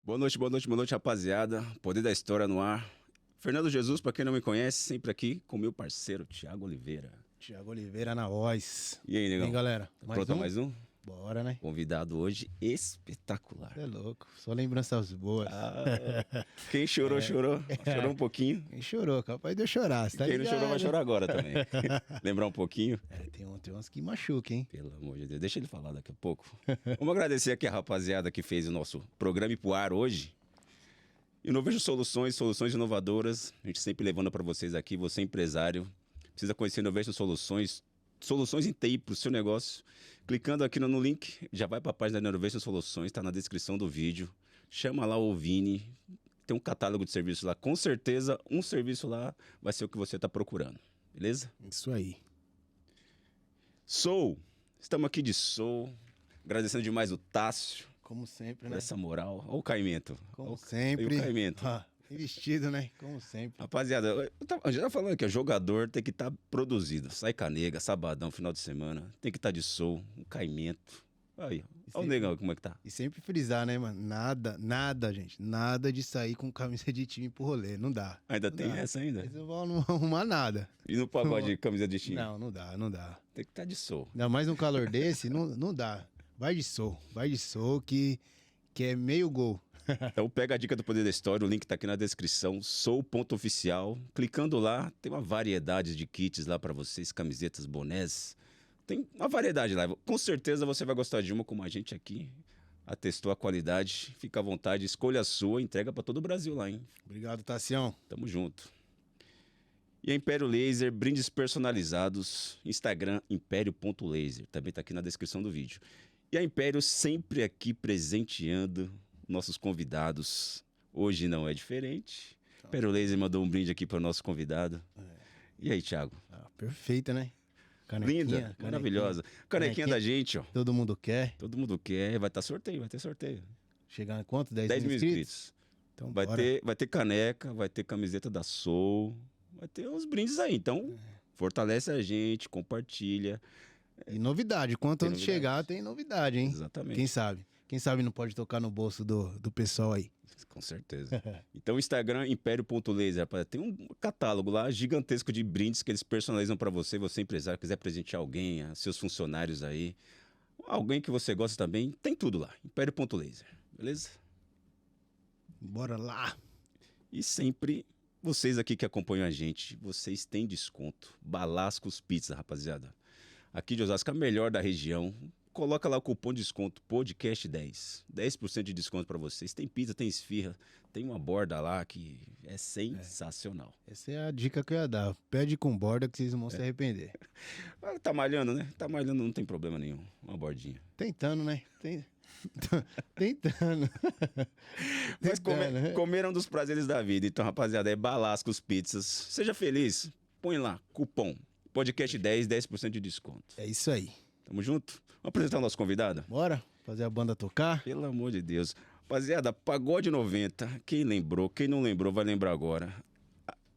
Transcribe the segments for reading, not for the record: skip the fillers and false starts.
Boa noite, rapaziada. Poder da História no ar. Fernando Jesus, pra quem não me conhece, sempre aqui com meu parceiro, Thiago Oliveira. Thiago Oliveira na voz. E aí, negão? E aí, galera? Pronto, mais um? Bora, né? Convidado hoje espetacular. É louco, só lembranças boas. Quem chorou, chorou. Chorou um pouquinho. Quem chorou, capaz de eu chorar, tá Quem ligado? não chorou vai chorar agora também. Lembrar um pouquinho. Tem umas que machucam, hein? Pelo amor de Deus, deixa ele falar daqui a pouco. Vamos agradecer aqui a rapaziada que fez o nosso programa ir pro ar hoje. E não vejo soluções inovadoras. A gente sempre levando para vocês aqui, você empresário, precisa conhecer Innovation Soluções em TI para o seu negócio. Clicando aqui no link, já vai para a página da Innovation Soluções, está na descrição do vídeo. Chama lá o Vini, tem um catálogo de serviços lá. Com certeza, um serviço lá vai ser o que você está procurando. Beleza? Isso aí. Estamos aqui de Soul. Agradecendo demais o Tássio. Como sempre, Por né? essa moral. Olha o caimento. Como sempre. E o caimento. Investido, né? Como sempre. Rapaziada, eu já falando que o jogador tem que estar produzido. Sai canega, sabadão, final de semana. Tem que estar de Soul, um caimento. Aí, olha o negão como é que tá. E sempre frisar, né, mano? Nada, gente. Nada de sair com camisa de time pro rolê. Não dá. Ainda não tem dá. essa ainda? Eles não vão arrumar nada. E no pagode de camisa de time? Não dá. Tem que estar de Soul. Ainda mais num calor desse, não dá. Vai de Soul que é meio gol. Então pega a dica do Poder da História, o link tá aqui na descrição, Soul.oficial. Clicando lá, tem uma variedade de kits lá para vocês, camisetas, bonés. Tem uma variedade lá. Com certeza você vai gostar de uma, como a gente aqui atestou a qualidade. Fica à vontade, escolha a sua, entrega para todo o Brasil lá, hein? Obrigado, Tassião. Tamo junto. E a Império Laser, brindes personalizados, Instagram, império.laser. Também tá aqui na descrição do vídeo. E a Império sempre aqui presenteando nossos convidados. Hoje não é diferente. Império Laser mandou um brinde aqui para o nosso convidado. E aí, Thiago? Perfeita, né? Linda, maravilhosa. Canequinha da gente, ó. Todo mundo quer. Todo mundo quer. Vai ter sorteio. Chegar em quanto? 10 mil inscritos. Então, vai ter caneca, vai ter camiseta da Soul. Vai ter uns brindes aí. Então, fortalece a gente, compartilha. E novidade, quanto antes de chegar tem novidade, hein? Exatamente. Quem sabe não pode tocar no bolso do pessoal aí. Com certeza. Então, o Instagram, império.laser, rapaz, tem um catálogo lá gigantesco de brindes que eles personalizam para você. Você, empresário, quiser presentear alguém, seus funcionários aí, alguém que você gosta também, tem tudo lá. Império.laser, beleza? Bora lá. E sempre, vocês aqui que acompanham a gente, vocês têm desconto. Balascos Pizza, rapaziada. Aqui de Osasco, a melhor da região. Coloca lá o cupom de desconto podcast10. 10% de desconto para vocês. Tem pizza, tem esfirra, tem uma borda lá que é sensacional. Essa é a dica que eu ia dar. Pede com borda que vocês não vão se arrepender. Tá malhando, né? Tá malhando, não tem problema nenhum. Uma bordinha. Tentando, né? Tentando. Mas comer é um dos prazeres da vida. Então, rapaziada, é Balascos Pizzas. Seja feliz. Põe lá, cupom podcast10, 10% de desconto. É isso aí. Tamo junto? Vamos apresentar o nosso convidado? Bora fazer a banda tocar? Pelo amor de Deus. Rapaziada, Pagode 90. Quem lembrou, quem não lembrou, vai lembrar agora.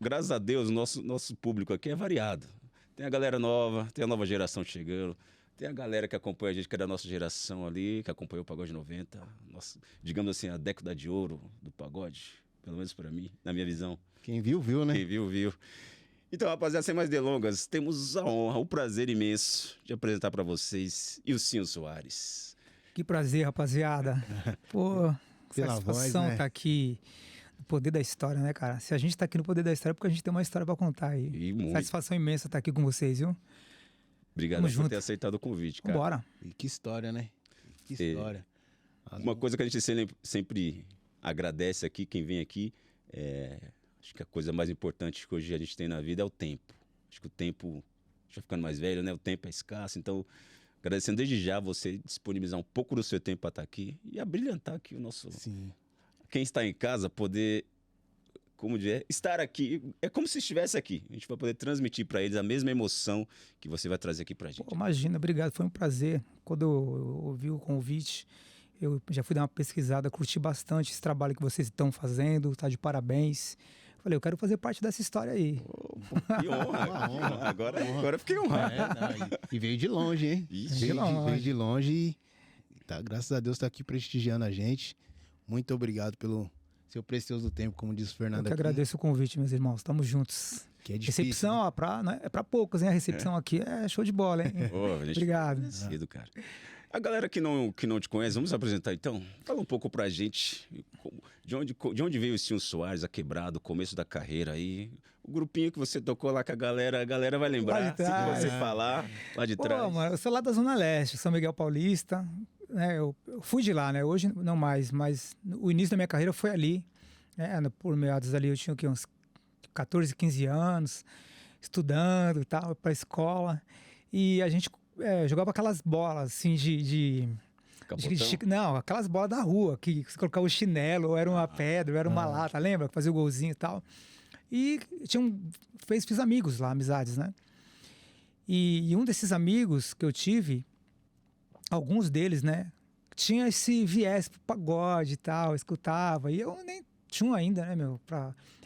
Graças a Deus, nosso público aqui é variado. Tem a galera nova, tem a nova geração chegando. Tem a galera que acompanha a gente, que é da nossa geração ali, que acompanhou o Pagode 90. Nossa, digamos assim, a década de ouro do pagode. Pelo menos pra mim, na minha visão. Quem viu, viu, né? Quem viu, viu. Então, rapaziada, sem mais delongas, temos a honra, o prazer imenso de apresentar para vocês Ilcinho Soares. Que prazer, rapaziada. Pô, Pela satisfação voz, né? tá aqui no Poder da História, né, cara? Se a gente tá aqui no Poder da História é porque a gente tem uma história pra contar aí. E muito. Satisfação imensa estar aqui com vocês, viu? Obrigado por ter aceitado o convite, cara. Bora. E que história, né? Que história. Uma coisa que a gente sempre agradece aqui, quem vem aqui, acho que a coisa mais importante que hoje a gente tem na vida é o tempo. Acho que o tempo, já ficando mais velho, né? O tempo é escasso, então agradecendo desde já você disponibilizar um pouco do seu tempo para estar aqui e abrilhantar aqui o nosso... Sim. Quem está em casa poder, como dizer, estar aqui, é como se estivesse aqui. A gente vai poder transmitir para eles a mesma emoção que você vai trazer aqui para a gente. Pô, imagina, obrigado, foi um prazer. Quando eu ouvi o convite, eu já fui dar uma pesquisada, curti bastante esse trabalho que vocês estão fazendo, tá de parabéns. Falei, eu quero fazer parte dessa história aí. Oh, que honra. Agora eu fiquei honrado. E veio de longe, hein? Ixi, Veio de longe e tá, graças a Deus tá aqui prestigiando a gente. muito obrigado pelo seu precioso tempo, como disse o Fernando Eu que aqui. agradeço o convite, meus irmãos. Estamos juntos. Que é difícil, Recepção, né? ó, é pra poucos, hein? A recepção aqui é show de bola, hein? Ô, a gente Obrigado. fica agradecido, cara. A galera que não te conhece, vamos apresentar então? Fala um pouco pra gente de onde veio o Cinho Soares, a Quebrada, o começo da carreira aí. O grupinho que você tocou lá com a galera vai lembrar. Lá de trás. Se você falar, lá de Pô, trás. mano, eu sou lá da Zona Leste, São Miguel Paulista, né? Eu fui de lá, né? Hoje não mais, mas o início da minha carreira foi ali, né? Por meados ali eu tinha o quê? Uns 14, 15 anos, estudando e tal, pra escola. E a gente jogava aquelas bolas, assim, Capotão? não, aquelas bolas da rua, que você colocava o chinelo, ou era uma pedra, ou era uma lata, lembra? Fazia o golzinho e tal. E fiz amigos lá, amizades, né? E um desses amigos que eu tive, alguns deles, né? Tinha esse viés pro pagode e tal, escutava. E eu nem tinha um ainda, né, meu?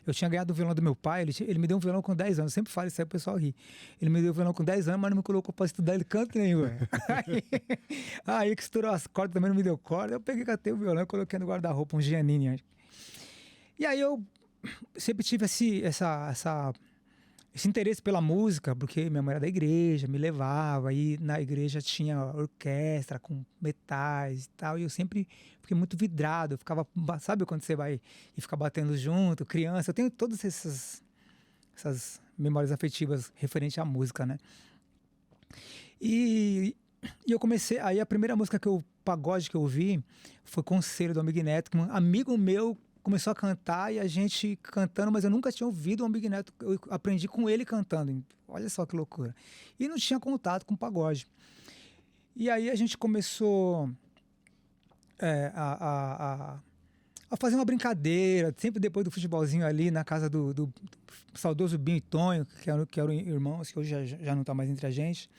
Eu tinha ganhado o violão do meu pai, ele me deu um violão com 10 anos. Eu sempre falo isso aí, o pessoal ri. Ele me deu o violão com 10 anos, mas não me colocou pra estudar ele canto nenhum, velho. Aí que estourou as cordas, também não me deu corda. Eu peguei, catei o violão e coloquei no guarda-roupa, um Giannini. E aí eu sempre tive esse interesse pela música, porque minha mãe era da igreja, me levava, aí na igreja tinha orquestra com metais e tal, e eu sempre fiquei muito vidrado, eu ficava, sabe quando você vai e fica batendo junto, criança, eu tenho todas essas memórias afetivas referente à música, né? E eu comecei, aí a primeira música pagode que eu ouvi foi Conselho do Amig Neto, que um amigo meu começou a cantar e a gente cantando, mas eu nunca tinha ouvido o Amig Neto, eu aprendi com ele cantando, olha só que loucura. E não tinha contato com pagode. E aí a gente começou a fazer uma brincadeira, sempre depois do futebolzinho ali na casa do saudoso Binho e Tonho, que eram irmãos, que hoje já não tá mais entre a gente.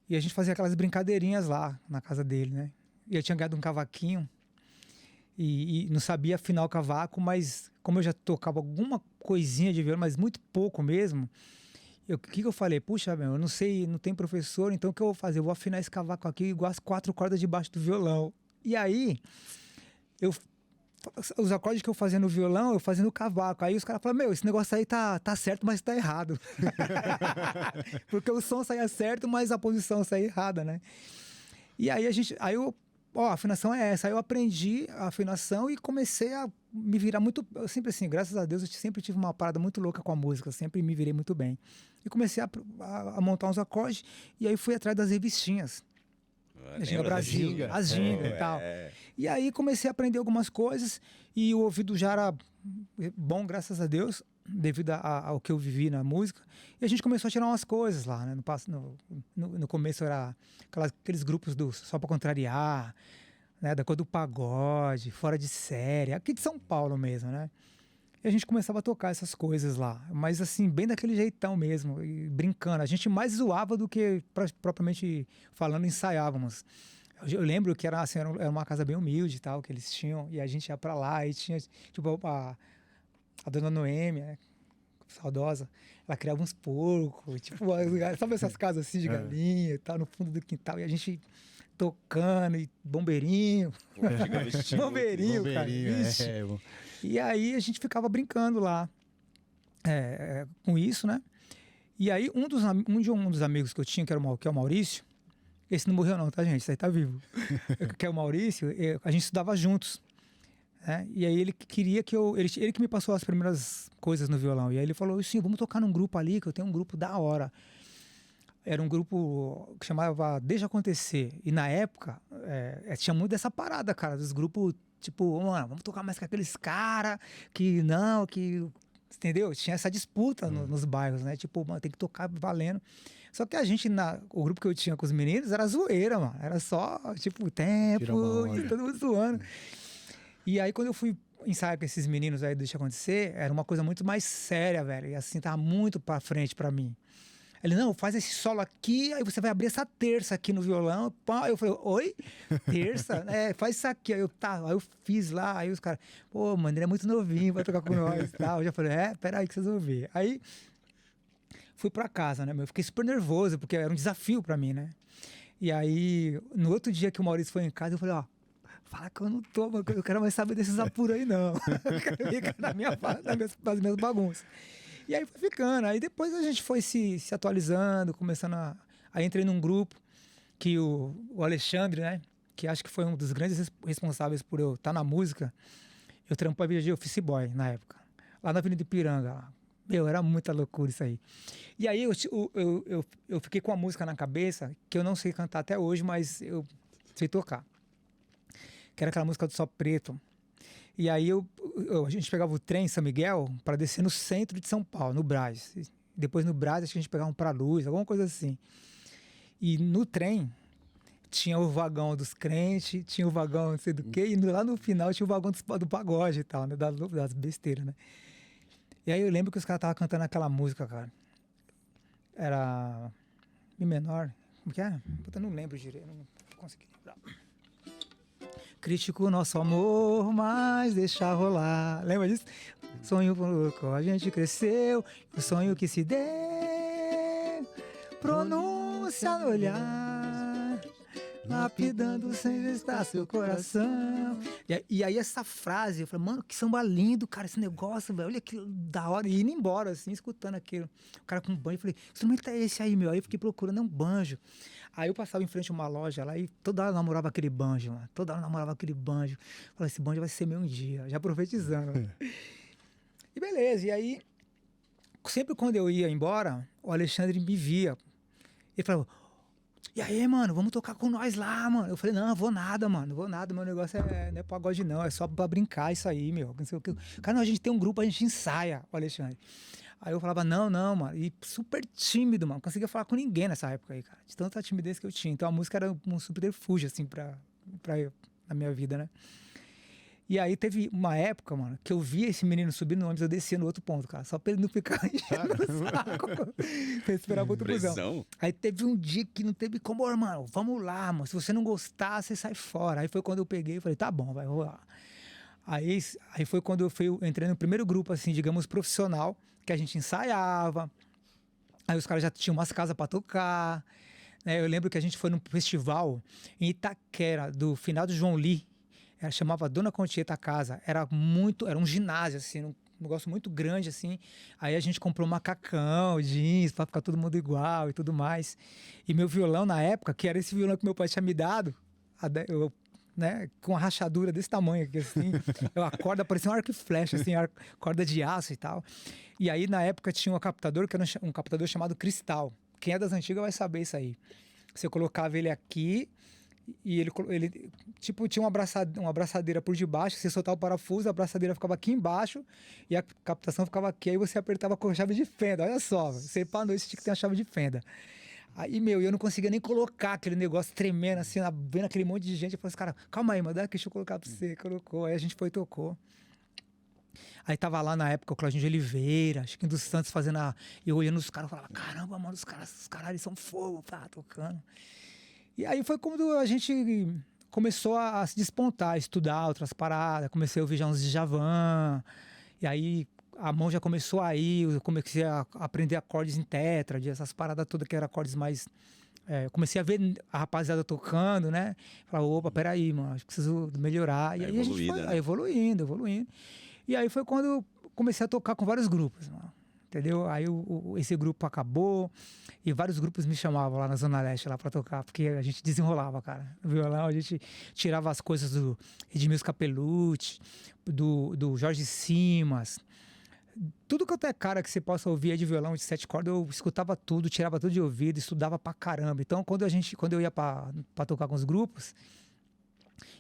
E a gente fazia aquelas brincadeirinhas lá na casa dele, né? E eu tinha ganhado um cavaquinho, e não sabia afinar o cavaco, mas como eu já tocava alguma coisinha de violão, mas muito pouco mesmo, o que eu falei? Puxa, meu, eu não sei, não tem professor, então o que eu vou fazer? Eu vou afinar esse cavaco aqui igual as 4 cordas debaixo do violão. E aí, os acordes que eu fazia no violão, eu fazia no cavaco. Aí os caras falaram, meu, esse negócio aí tá certo, mas tá errado. Porque o som saía certo, mas a posição saía errada, né? E aí a afinação é essa. Aí eu aprendi a afinação e comecei a me virar muito... Eu sempre assim, graças a Deus, eu sempre tive uma parada muito louca com a música. Eu sempre me virei muito bem. E comecei a montar uns acordes. E aí fui atrás das revistinhas. Ginga Brasil, as Ginga e tal. E aí comecei a aprender algumas coisas. E o ouvido já era bom, graças a Deus, devido ao que eu vivi na música. E a gente começou a tirar umas coisas lá, né? No começo era aqueles grupos do Só Pra Contrariar, né? Da Cor do Pagode, Fora de Série, aqui de São Paulo mesmo, né? E a gente começava a tocar essas coisas lá, mas assim, bem daquele jeitão mesmo, e brincando. A gente mais zoava do que propriamente falando, ensaiávamos. Eu lembro que era uma casa bem humilde e tal, que eles tinham, e a gente ia pra lá e tinha, tipo, a dona Noêmia, né? Saudosa, ela criava uns porcos, tipo, sabe essas casas assim de galinha e tal, no fundo do quintal, e a gente tocando, e bombeirinho, bombeirinho, cara, e aí a gente ficava brincando lá com isso, né? E aí um dos amigos que eu tinha, que é o Maurício, esse não morreu não, tá, gente? Esse aí tá vivo. Que é o Maurício, a gente estudava juntos. Né? E aí ele queria que ele que me passou as primeiras coisas no violão. E aí ele falou, sim, vamos tocar num grupo ali, que eu tenho um grupo da hora. Era um grupo que chamava Deixa Acontecer. E na época, tinha muito dessa parada, cara, dos grupos, tipo, mano, vamos tocar mais com aqueles caras, entendeu? Tinha essa disputa nos bairros, né? Tipo, mano, tem que tocar valendo. Só que a gente, o grupo que eu tinha com os meninos, era zoeira, mano. Era só, tipo, tempo, e todo mundo zoando. E aí, quando eu fui ensaiar com esses meninos aí, Deixa Acontecer, era uma coisa muito mais séria, velho. E assim, tava muito pra frente pra mim. Ele, não, faz esse solo aqui, aí você vai abrir essa terça aqui no violão. Pá. Eu falei, oi? Terça? Faz isso aqui. Aí eu fiz lá, aí os caras, pô, mano, ele é muito novinho, vai tocar com nós e tal. Eu já falei, peraí que vocês vão ver. Aí, fui pra casa, né, meu? Eu fiquei super nervoso, porque era um desafio pra mim, né? E aí, no outro dia que o Maurício foi em casa, eu falei, Fala que eu não tô, mano, eu quero mais saber desses apuros aí, não. Eu quero ficar nas minhas bagunças. E aí foi ficando. Aí depois a gente foi se atualizando, começando a... Aí entrei num grupo que o Alexandre, né? Que acho que foi um dos grandes responsáveis por eu estar na música. Eu trampava de office boy na época. Lá na Avenida Ipiranga. Lá. Meu, era muita loucura isso aí. E aí eu fiquei com a música na cabeça, que eu não sei cantar até hoje, mas eu sei tocar. Que era aquela música do Só Preto. E aí a gente pegava o trem em São Miguel para descer no centro de São Paulo, no Brás. Depois no Brás acho que a gente pegava um pra Luz, alguma coisa assim. E no trem tinha o vagão dos crentes, tinha o vagão não sei do quê, e lá no final tinha o vagão do pagode e tal, né? Das besteiras, né? E aí eu lembro que os caras estavam cantando aquela música, cara. Era Mi menor. Como que é? Puta, eu não lembro direito, não consegui lembrar. Critico o nosso amor, mas deixa rolar. Lembra disso? Sonho por qual a gente cresceu, o sonho que se deu, pronúncia no olhar, lapidando sem estar seu coração. E aí essa frase, eu falei, mano, que samba lindo, cara, esse negócio, velho, olha que da hora. E indo embora, assim, escutando aquilo. O cara com um banjo, eu falei, que instrumento é esse aí, meu? Aí eu fiquei procurando um banjo. Aí eu passava em frente a uma loja lá e toda hora eu namorava aquele banjo, mano. Toda hora eu namorava aquele banjo. Falei, esse banjo vai ser meu um dia, já profetizando. E beleza, e aí, sempre quando eu ia embora, o Alexandre me via. Ele falava, e aí, mano, vamos tocar com nós lá, mano. Eu falei, não vou nada, mano, não vou nada, meu negócio não é pagode não, é só pra brincar isso aí, meu. Não sei o que. Cara, não, a gente tem um grupo, a gente ensaia, o Alexandre. Aí eu falava, não, mano, e super tímido, mano, não conseguia falar com ninguém nessa época aí, cara, de tanta timidez que eu tinha. Então a música era um subterfúgio, assim, na minha vida, né. E aí teve uma época, mano, que eu via esse menino subindo no ônibus, eu descia no outro ponto, cara, só pra ele não ficar enchendo o saco, pra esperar outro busão. Aí teve um dia que não teve como, mano, vamos lá, mano, se você não gostar, você sai fora. Aí foi quando eu peguei e falei, tá bom, vai rolar. Aí foi quando eu entrei no primeiro grupo, assim, digamos, profissional, que a gente ensaiava, aí os caras já tinham umas casas pra tocar, né? Eu lembro que a gente foi num festival em Itaquera, do finado João Lee, chamava Dona Contieta Casa, era um ginásio, assim, um negócio muito grande, assim. Aí a gente comprou macacão, jeans, pra ficar todo mundo igual e tudo mais. E meu violão, na época, que era esse violão que meu pai tinha me dado, né, com uma rachadura desse tamanho aqui, assim, a corda parecia um arco e flecha, assim, corda de aço e tal. E aí, na época, tinha um captador, que era um captador chamado Cristal. Quem é das antigas vai saber isso aí. Você colocava ele aqui e ele tipo, tinha uma abraçadeira por debaixo, você soltava o parafuso, a abraçadeira ficava aqui embaixo e a captação ficava aqui, aí você apertava com a chave de fenda. Olha só, você pra noite tinha que ter uma chave de fenda. Aí, meu, eu não conseguia nem colocar aquele negócio tremendo, assim, vendo aquele monte de gente. Eu falei, cara, calma aí, mano, deixa eu colocar pra você. Colocou, aí a gente foi e tocou. Aí tava lá na época o Claudinho de Oliveira, Chiquinho dos Santos fazendo eu olhando os caras, eu falava, caramba, mano, os caras eles são fogo, tá tocando. E aí foi quando a gente começou a se despontar, a estudar outras paradas, comecei a ouvir já uns Djavan, e aí a mão já começou a ir, eu comecei a aprender acordes em tétrade, essas paradas todas que eram acordes mais... comecei a ver a rapaziada tocando, né? Falei, opa, peraí, mano, acho que preciso melhorar. E aí a gente foi evoluindo. E aí foi quando eu comecei a tocar com vários grupos, mano. Entendeu? Aí esse grupo acabou e vários grupos me chamavam lá na Zona Leste lá pra tocar, porque a gente desenrolava, cara. No violão a gente tirava as coisas do Edmilson Capelucci, do Jorge Simas. Tudo que eu tenho cara que você possa ouvir de violão de 7 cordas, eu escutava tudo, tirava tudo de ouvido, estudava pra caramba. Então, quando eu ia pra tocar com os grupos,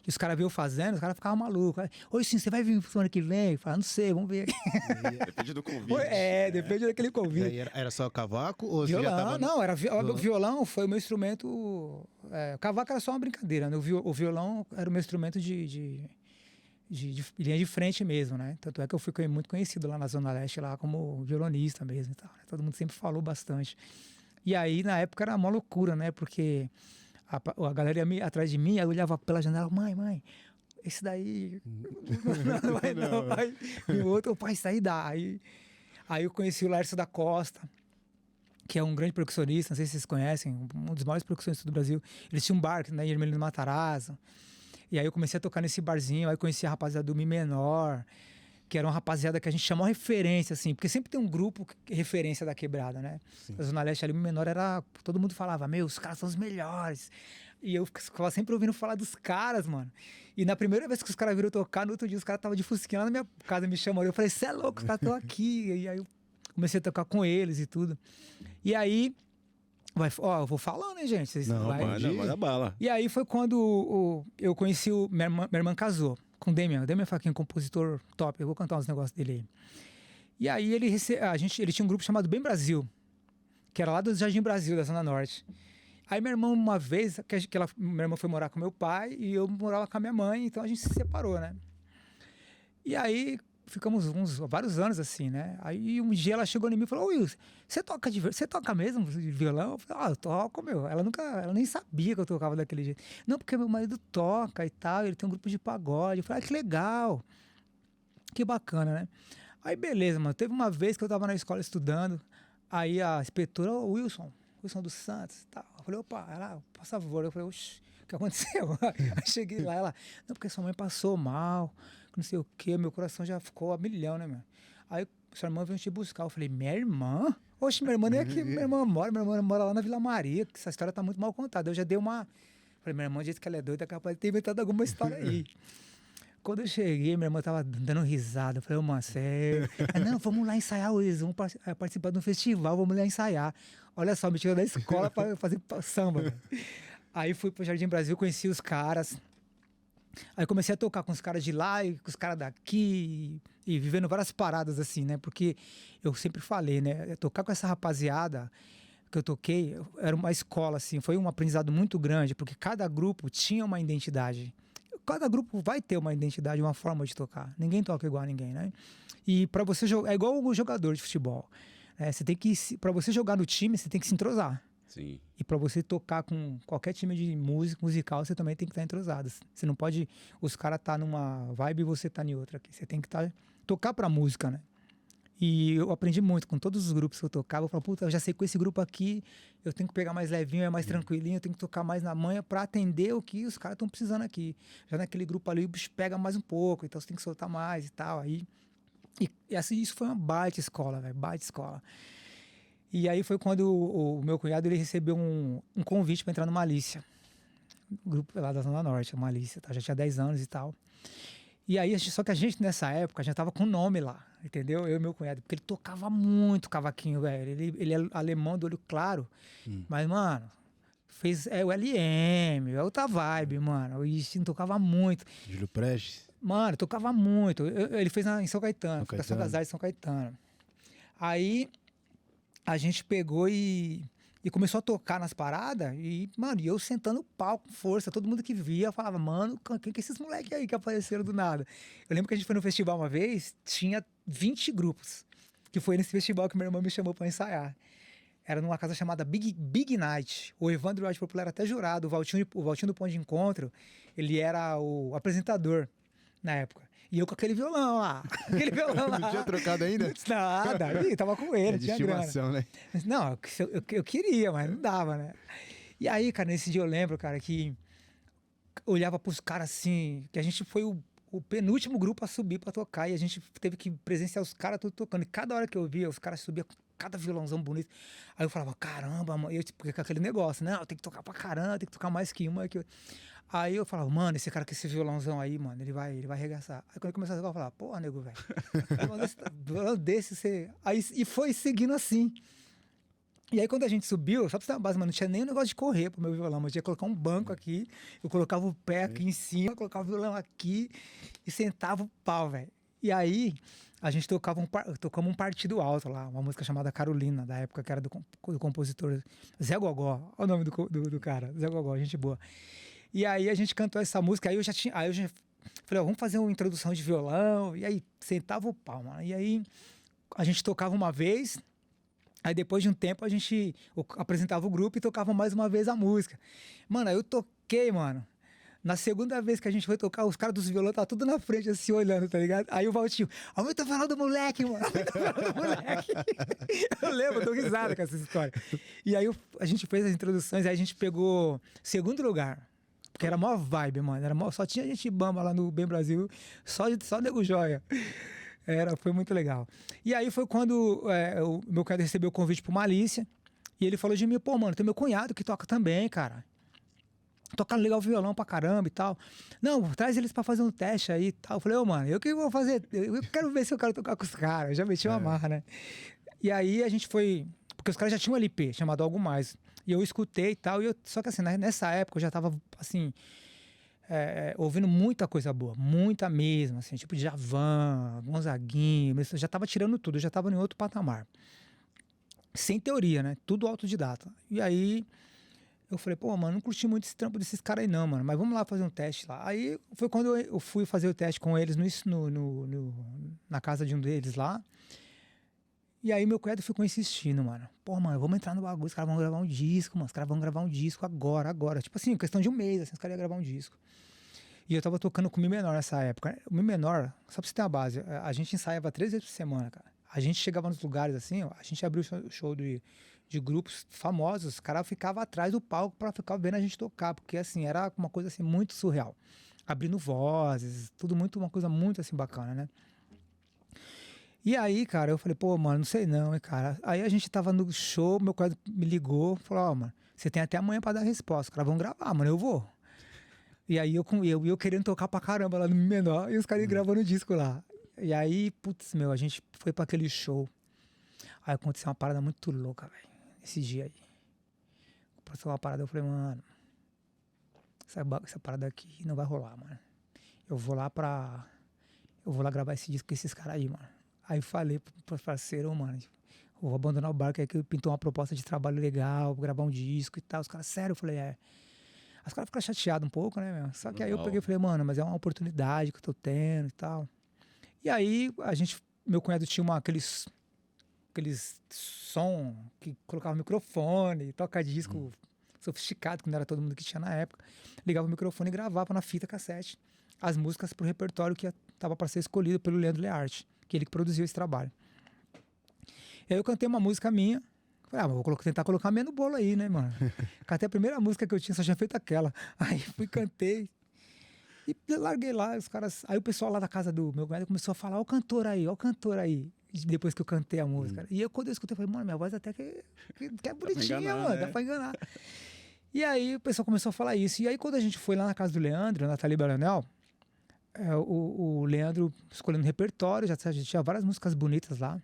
e os caras viam fazendo, os caras ficavam malucos. Oi, sim, você vai vir semana que vem? Eu falava, não sei, vamos ver. Depende do convite. Depende daquele convite. E aí era só cavaco ou violão? Você já tava não, era violão foi o meu instrumento. O cavaco era só uma brincadeira, né? O violão era o meu instrumento de linha de frente mesmo, né? Tanto é que eu fui muito conhecido lá na Zona Leste, lá como violonista mesmo e tal, né? Todo mundo sempre falou bastante. E aí, na época, era uma loucura, né? Porque a galera ia atrás de mim, aí eu olhava pela janela, mãe, esse daí não vai não. Aí o outro, pai, isso aí dá. Aí eu conheci o Lércio da Costa, que é um grande percussionista, não sei se vocês conhecem, um dos maiores percussionistas do Brasil. Eles tinham um bar, né, em Ermelino Matarazzo. E aí eu comecei a tocar nesse barzinho, aí conheci a rapaziada do Mi Menor, que era uma rapaziada que a gente chamou referência, assim, porque sempre tem um grupo referência da quebrada, né? A Zona Leste ali, o Mi Menor era... Todo mundo falava, meu, os caras são os melhores. E eu ficava sempre ouvindo falar dos caras, mano. E na primeira vez que os caras viram tocar, no outro dia os caras estavam de fusquinha lá na minha casa, me chamando. Eu falei, cê é louco, os caras estão aqui. E aí eu comecei a tocar com eles e tudo. E aí... eu vou falando, hein, gente? Vocês Não, Manda bala. E aí foi quando eu conheci minha irmã casou com o Demian. O Demian foi um compositor top. Eu vou cantar uns negócios dele aí. E aí ele tinha um grupo chamado Bem Brasil, que era lá do Jardim Brasil, da Zona Norte. Aí minha irmã, uma vez, minha irmã foi morar com meu pai e eu morava com a minha mãe, então a gente se separou, né? E aí ficamos vários anos assim, né? Aí um dia ela chegou em mim e falou: Will, você toca mesmo violão? Eu falei: eu toco, meu. Ela nem sabia que eu tocava daquele jeito. Não, porque meu marido toca e tal, ele tem um grupo de pagode. Eu falei: que legal, que bacana, né? Aí beleza, mano. Teve uma vez que eu tava na escola estudando, aí a inspetora, Wilson dos Santos e tal. Eu falei: opa, ela, por favor. Eu falei: oxi, o que aconteceu? Aí cheguei lá, ela: não, porque sua mãe passou mal, não sei o quê, meu coração já ficou a milhão, né, meu? Aí sua irmã veio te buscar. Eu falei: minha irmã? Oxe, minha irmã nem aqui, minha irmã mora lá na Vila Maria, que essa história tá muito mal contada. Eu já dei uma... Falei: minha irmã disse que ela é doida, é capaz de ter inventado alguma história aí. Quando eu cheguei, minha irmã tava dando risada. Eu falei: ô, mano, sério? Não, vamos lá ensaiar hoje, vamos participar de um festival, vamos lá ensaiar. Olha só, me tirou da escola para fazer samba, velho. Aí fui pro Jardim Brasil, conheci os caras. Aí comecei a tocar com os caras de lá e com os caras daqui e vivendo várias paradas assim, né? Porque eu sempre falei, né? Tocar com essa rapaziada que eu toquei era uma escola, assim. Foi um aprendizado muito grande, porque cada grupo tinha uma identidade. Cada grupo vai ter uma identidade, uma forma de tocar. Ninguém toca igual a ninguém, né? E para você jogar, é igual o jogador de futebol. Você tem que, para você jogar no time, você tem que se entrosar. Sim. E para você tocar com qualquer time de musical, você também tem que estar entrosado. Você não pode, os caras tá numa vibe e você tá em outra aqui. Você tem que tocar pra música, né? E eu aprendi muito com todos os grupos que eu tocava. Eu falava: puta, eu já sei com esse grupo aqui, eu tenho que pegar mais levinho, é mais tranquilinho, eu tenho que tocar mais na manha pra atender o que os caras estão precisando aqui. Já naquele grupo ali, o bicho pega mais um pouco, então você tem que soltar mais e tal. E assim, isso foi uma baita escola, velho, baita escola. E aí foi quando o meu cunhado ele recebeu um convite para entrar no Malícia, grupo lá da Zona Norte, Malícia, tá? Já tinha 10 anos e tal. E aí, só que a gente nessa época já tava com nome lá, entendeu? Eu e meu cunhado, porque ele tocava muito cavaquinho, velho. Ele é alemão do olho claro, mas, mano, fez o LM, é outra vibe, mano. E tocava muito. Júlio Prestes. Mano, tocava muito. Ele fez em São Caetano, Fundação das Artes de São Caetano. Aí a gente pegou e começou a tocar nas paradas e, mano, eu sentando o pau com força. Todo mundo que via falava: mano, quem que é esses moleques aí que apareceram do nada? Eu lembro que a gente foi no festival uma vez, tinha 20 grupos, que foi nesse festival que minha irmã me chamou pra ensaiar. Era numa casa chamada Big Night. O Evandro Arte Popular até jurado, o Valtinho do Ponto de Encontro, ele era o apresentador na época. E eu com aquele violão lá. Não tinha trocado ainda? Nada. Ih, tava com ele, de tinha estimação, grana. né? Não, eu queria, mas não dava, né? E aí, cara, nesse dia eu lembro, cara, que eu olhava pros caras assim, que a gente foi o penúltimo grupo a subir pra tocar e a gente teve que presenciar os caras tudo tocando. E cada hora que eu via, os caras subiam com cada violãozão bonito. Aí eu falava: caramba, mano. Porque com aquele negócio, né? Tem que tocar pra caramba, tem que tocar mais que uma. Aí eu falava: mano, esse cara com esse violãozão aí, mano, ele vai arregaçar. Aí quando eu comecei a tocar, eu falava: porra, nego, velho. Violão desse, você... Aí, e foi seguindo assim. E aí quando a gente subiu, só pra você ter uma base, mano, não tinha nem um negócio de correr pro meu violão, mas eu tinha que colocar um banco aqui, eu colocava o pé aqui em cima, colocava o violão aqui e sentava o pau, velho. E aí a gente tocamos um partido alto lá, uma música chamada Carolina, da época que era do compositor Zé Gogó. Olha o nome do cara, Zé Gogó, gente boa. E aí a gente cantou essa música, aí eu já falei: vamos fazer uma introdução de violão, e aí sentava o pau, mano. E aí a gente tocava uma vez, aí depois de um tempo a gente apresentava o grupo e tocava mais uma vez a música. Mano, aí eu toquei, mano. Na segunda vez que a gente foi tocar, os caras dos violões estavam tudo na frente, assim, olhando, tá ligado? Aí o Valtinho: aumenta o violão do moleque, mano. Aumenta o violão do moleque. Eu lembro, eu tô risada com essa história. E aí a gente fez as introduções, aí a gente pegou segundo lugar. Porque era a maior vibe, mano. Só tinha gente bamba lá no Bem Brasil, só nego joia. Foi muito legal. E aí foi quando o meu cunhado recebeu o convite pro Malícia. E ele falou de mim, pô, mano, tem meu cunhado que toca também, cara. Toca legal violão pra caramba e tal. Não, traz eles pra fazer um teste aí e tal. Eu falei, ô, mano, eu que vou fazer? Eu quero ver se eu quero tocar com os caras. Eu já meti uma marra, né? E aí a gente foi... Porque os caras já tinham um LP chamado Algo Mais. E eu escutei e tal. Só que assim, nessa época eu já tava, assim... ouvindo muita coisa boa. Muita mesmo, assim. Tipo Djavan, Gonzaguinha. Eu já tava tirando tudo. Eu já tava em outro patamar. Sem teoria, né? Tudo autodidata. E aí... Eu falei, pô, mano, não curti muito esse trampo desses caras aí não, mano. Mas vamos lá fazer um teste lá. Aí foi quando eu fui fazer o teste com eles na casa de um deles lá. E aí meu cunhado ficou insistindo, mano. Pô, mano, vamos entrar no bagulho. Os caras vão gravar um disco, mano. Os caras vão gravar um disco agora. Tipo assim, questão de um mês, assim, os caras iam gravar um disco. E eu tava tocando com o Mi menor nessa época. O Mi menor, só pra você ter uma base, a gente ensaiava 3 vezes por semana, cara. A gente chegava nos lugares assim, ó, a gente abriu o show de grupos famosos, os caras ficavam atrás do palco pra ficar vendo a gente tocar, porque assim, era uma coisa assim muito surreal. Abrindo vozes, tudo uma coisa muito assim bacana, né? E aí, cara, eu falei, pô, mano, não sei não, hein, cara. Aí a gente tava no show, meu cunhado me ligou, falou, ó, mano, você tem até amanhã pra dar resposta, os caras vão gravar, mano, eu vou. E aí eu querendo tocar pra caramba lá no Mi menor, e os caras gravando o disco lá. E aí, putz, a gente foi pra aquele show. Aí aconteceu uma parada muito louca, velho. Esse dia aí. Passou uma parada, eu falei, mano, essa parada aqui não vai rolar, mano. Eu vou lá gravar esse disco com esses caras aí, mano. Aí falei pro parceiro, mano, eu vou abandonar o barco, aí que pintou uma proposta de trabalho legal, gravar um disco e tal. Os caras, sério? Eu falei, Os caras ficam chateados um pouco, né, meu? Só que aí eu peguei e falei, mano, mas é uma oportunidade que eu tô tendo e tal. E aí, meu cunhado tinha aqueles som que colocava microfone, toca disco sofisticado, que não era todo mundo que tinha na época. Ligava o microfone e gravava na fita cassete as músicas pro repertório que estava para ser escolhido pelo Leandro Learte, que ele que produziu esse trabalho. E aí eu cantei uma música minha. Falei, mas vou tentar colocar a minha no bolo aí, né, mano? Cantei a primeira música que eu tinha, só tinha feito aquela. Aí fui, cantei. E larguei lá, os caras... Aí o pessoal lá da casa do meu cunhado começou a falar, ó o cantor aí. Depois que eu cantei a música. E quando eu escutei, eu falei, mano, minha voz até que é bonitinha, enganar, mano, né? dá pra enganar. E aí o pessoal começou a falar isso. E aí quando a gente foi lá na casa do Leandro, Nathalie Baranel, o Leandro escolhendo repertório, já tinha várias músicas bonitas lá.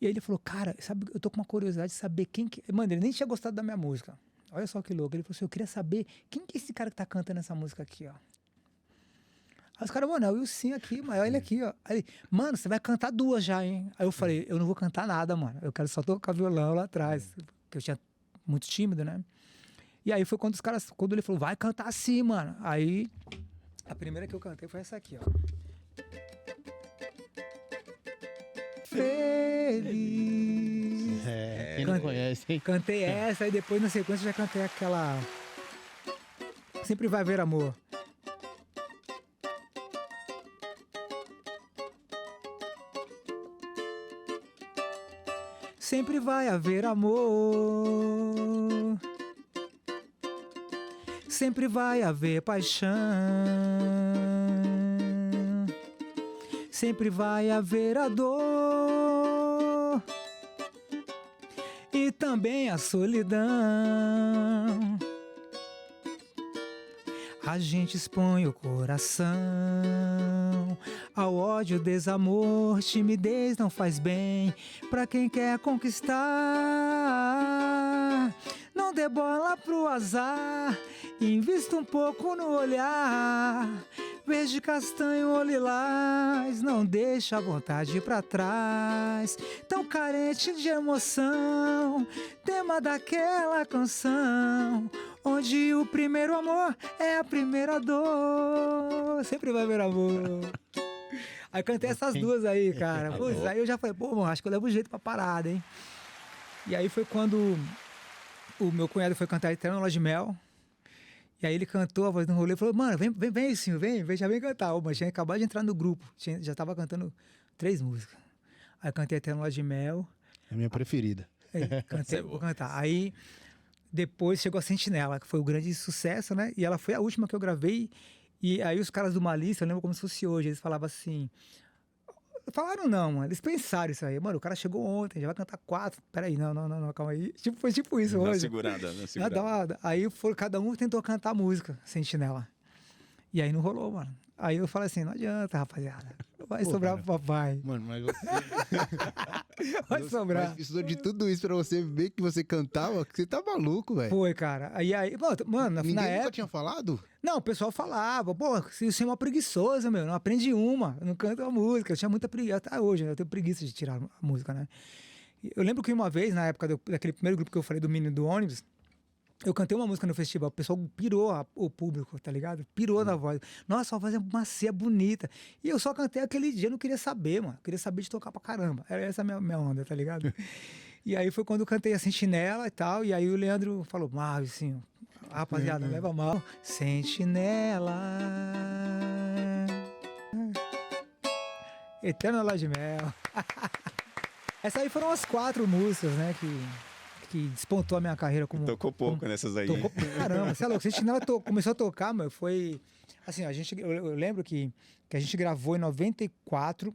E aí ele falou, cara, sabe, eu tô com uma curiosidade de saber quem que... Mano, ele nem tinha gostado da minha música. Olha só que louco. Ele falou assim, eu queria saber quem que é esse cara que tá cantando essa música aqui, ó. Aí os caras, mano, é o Wilson aqui, mas olha ele aqui, ó. Aí ele, mano, você vai cantar 2 já, hein? Aí eu falei, eu não vou cantar nada, mano. Eu quero só tocar violão lá atrás. Porque eu tinha muito tímido, né? E aí foi quando ele falou, vai cantar sim, mano. Aí, a primeira que eu cantei foi essa aqui, ó. Feliz. Quem não conhece, hein? Cantei essa, aí depois na sequência já cantei aquela... Sempre vai haver amor. Sempre vai haver amor. Sempre vai haver paixão. Sempre vai haver a dor e também a solidão. A gente expõe o coração ao ódio, desamor, timidez não faz bem pra quem quer conquistar. Não dê bola pro azar, invista um pouco no olhar. Verde, castanho ou lilás, não deixa a vontade pra trás. Tão carente de emoção, tema daquela canção, onde o primeiro amor é a primeira dor. Sempre vai haver amor. Aí cantei essas 2 aí, cara. Pois aí eu já falei, pô, mano, acho que eu levo jeito pra parada, hein? E aí foi quando o meu cunhado foi cantar Eterno Lua de Mel. E aí ele cantou a voz no rolê e falou, mano, vem, senhor, já vem cantar. Mas tinha acabado de entrar no grupo, já tava cantando 3 músicas. Aí eu cantei Eterno Lua de Mel. É a minha preferida. Aí, vou cantar. Aí Depois chegou a Sentinela, que foi o grande sucesso, né? E ela foi a última que eu gravei. E aí os caras do Malícia, eu lembro como se fosse hoje, eles falavam assim... Falaram não, mano. Eles pensaram isso aí. Mano, o cara chegou ontem, já vai cantar 4. Peraí, não, calma aí. Tipo, foi tipo isso Na hoje. segurada. Aí cada um tentou cantar a música, Sentinela. E aí não rolou, mano. Aí eu falei assim, não adianta, rapaziada. Vai sobrar pro papai. Mano, mas você... Vai sobrar. Mas precisou de tudo isso pra você ver que você cantava, que você tá maluco, velho. Foi, cara. Aí, mano, Ninguém na nunca época... tinha falado? Não, o pessoal falava, pô, você é uma preguiçosa, meu, não aprende uma, não canta a música. Eu tinha muita preguiça, até hoje, né? Eu tenho preguiça de tirar a música, né? Eu lembro que uma vez, na época daquele primeiro grupo que eu falei do menino do ônibus, eu cantei uma música no festival, o pessoal pirou o público, tá ligado? Pirou na voz. Nossa, a voz é macia, bonita. E eu só cantei aquele dia, eu não queria saber, mano. Eu queria saber de tocar pra caramba. Era essa a minha onda, tá ligado? E aí foi quando eu cantei a Sentinela e tal, e aí o Leandro falou, assim, rapaziada, não leva mal. Sentinela, Eterna Lua de Mel. Essas aí foram as 4 músicas, né, que despontou a minha carreira como... Tocou pouco nessas aí. Tocou, caramba, você é louco. Sentinela começou a tocar, mas foi... Assim, eu lembro que a gente gravou em 94...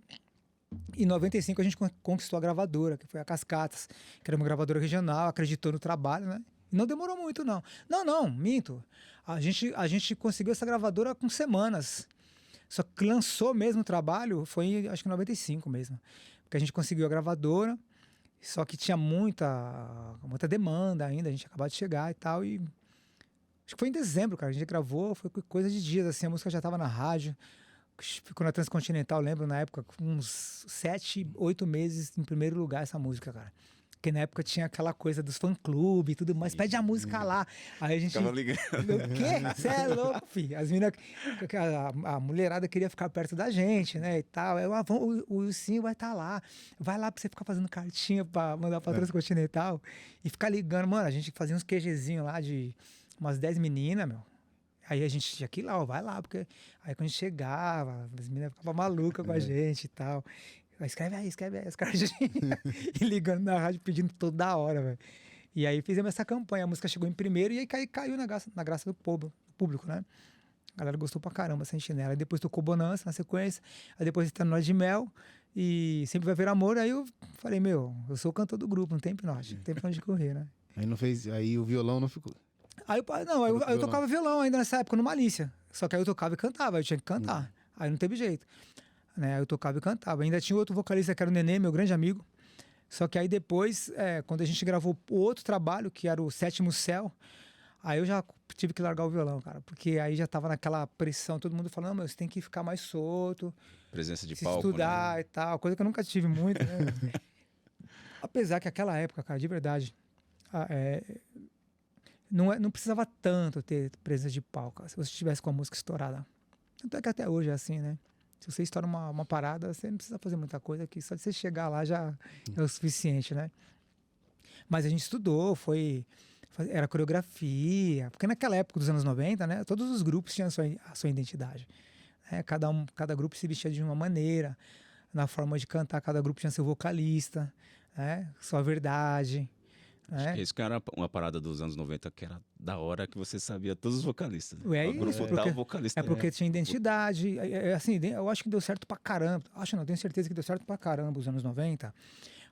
Em 95 a gente conquistou a gravadora, que foi a Cascatas, que era uma gravadora regional, acreditou no trabalho, né? E não demorou muito, não. Não, minto. A gente conseguiu essa gravadora com semanas. Só que lançou mesmo o trabalho, foi acho que em 95 mesmo. Porque a gente conseguiu a gravadora, só que tinha muita demanda ainda, a gente acabou de chegar e tal. E acho que foi em dezembro, cara, a gente gravou, foi coisa de dias, assim, a música já estava na rádio. Ficou na Transcontinental, lembro, na época, com uns 7, 8 meses em primeiro lugar essa música, cara. Porque na época tinha aquela coisa dos fã-clube e tudo mais. Pede a música lá. Aí a gente... Ficava ligando. O quê? Você é louco, filho? As meninas... A mulherada queria ficar perto da gente, né, e tal. Eu, o Wilson vai estar lá. Vai lá pra você ficar fazendo cartinha pra mandar pra Transcontinental. E ficar ligando. Mano, a gente fazia uns QGzinhos lá de umas 10 meninas, meu. Aí a gente tinha que ir lá, ó, vai lá, porque aí quando a gente chegava, as meninas ficavam malucas com a gente e tal. Escreve aí, as cartinhas. E ligando na rádio pedindo toda hora, velho. E aí fizemos essa campanha, a música chegou em primeiro e aí caiu na graça do público, né? A galera gostou pra caramba, Sentinela. Aí depois tocou Bonança na sequência, aí depois Eterna Lua de Mel e Sempre Vai Haver Amor. Aí eu falei, eu sou o cantor do grupo, não tem hipnose, não tem pra onde correr, né? Aí não fez, aí o violão não ficou. Aí eu tocava violão ainda nessa época, no Malícia. Só que aí eu tocava e cantava, eu tinha que cantar. Aí não teve jeito. Né? Aí eu tocava e cantava. Ainda tinha outro vocalista que era o Nenê, meu grande amigo. Só que aí depois, quando a gente gravou o outro trabalho, que era o Sétimo Céu, aí eu já tive que largar o violão, cara. Porque aí já tava naquela pressão, todo mundo falando, mas você tem que ficar mais solto. Presença de se palco, estudar, né? E tal. Coisa que eu nunca tive muito, né? Apesar que aquela época, cara, de verdade... Não precisava tanto ter presença de palco, se você estivesse com a música estourada. Tanto é que até hoje é assim, né? Se você estoura uma parada, você não precisa fazer muita coisa, que só de você chegar lá já é o suficiente, né? Mas a gente estudou, era coreografia, porque naquela época dos anos 90, né? Todos os grupos tinham a sua identidade. Né? Cada grupo se vestia de uma maneira, na forma de cantar, cada grupo tinha seu vocalista, né? Sua verdade. Acho que isso que era uma parada dos anos 90 que era da hora que você sabia todos os vocalistas. É o grupo tal, o vocalista. É porque tinha identidade. Assim, eu acho que deu certo pra caramba. Tenho certeza que deu certo pra caramba os anos 90,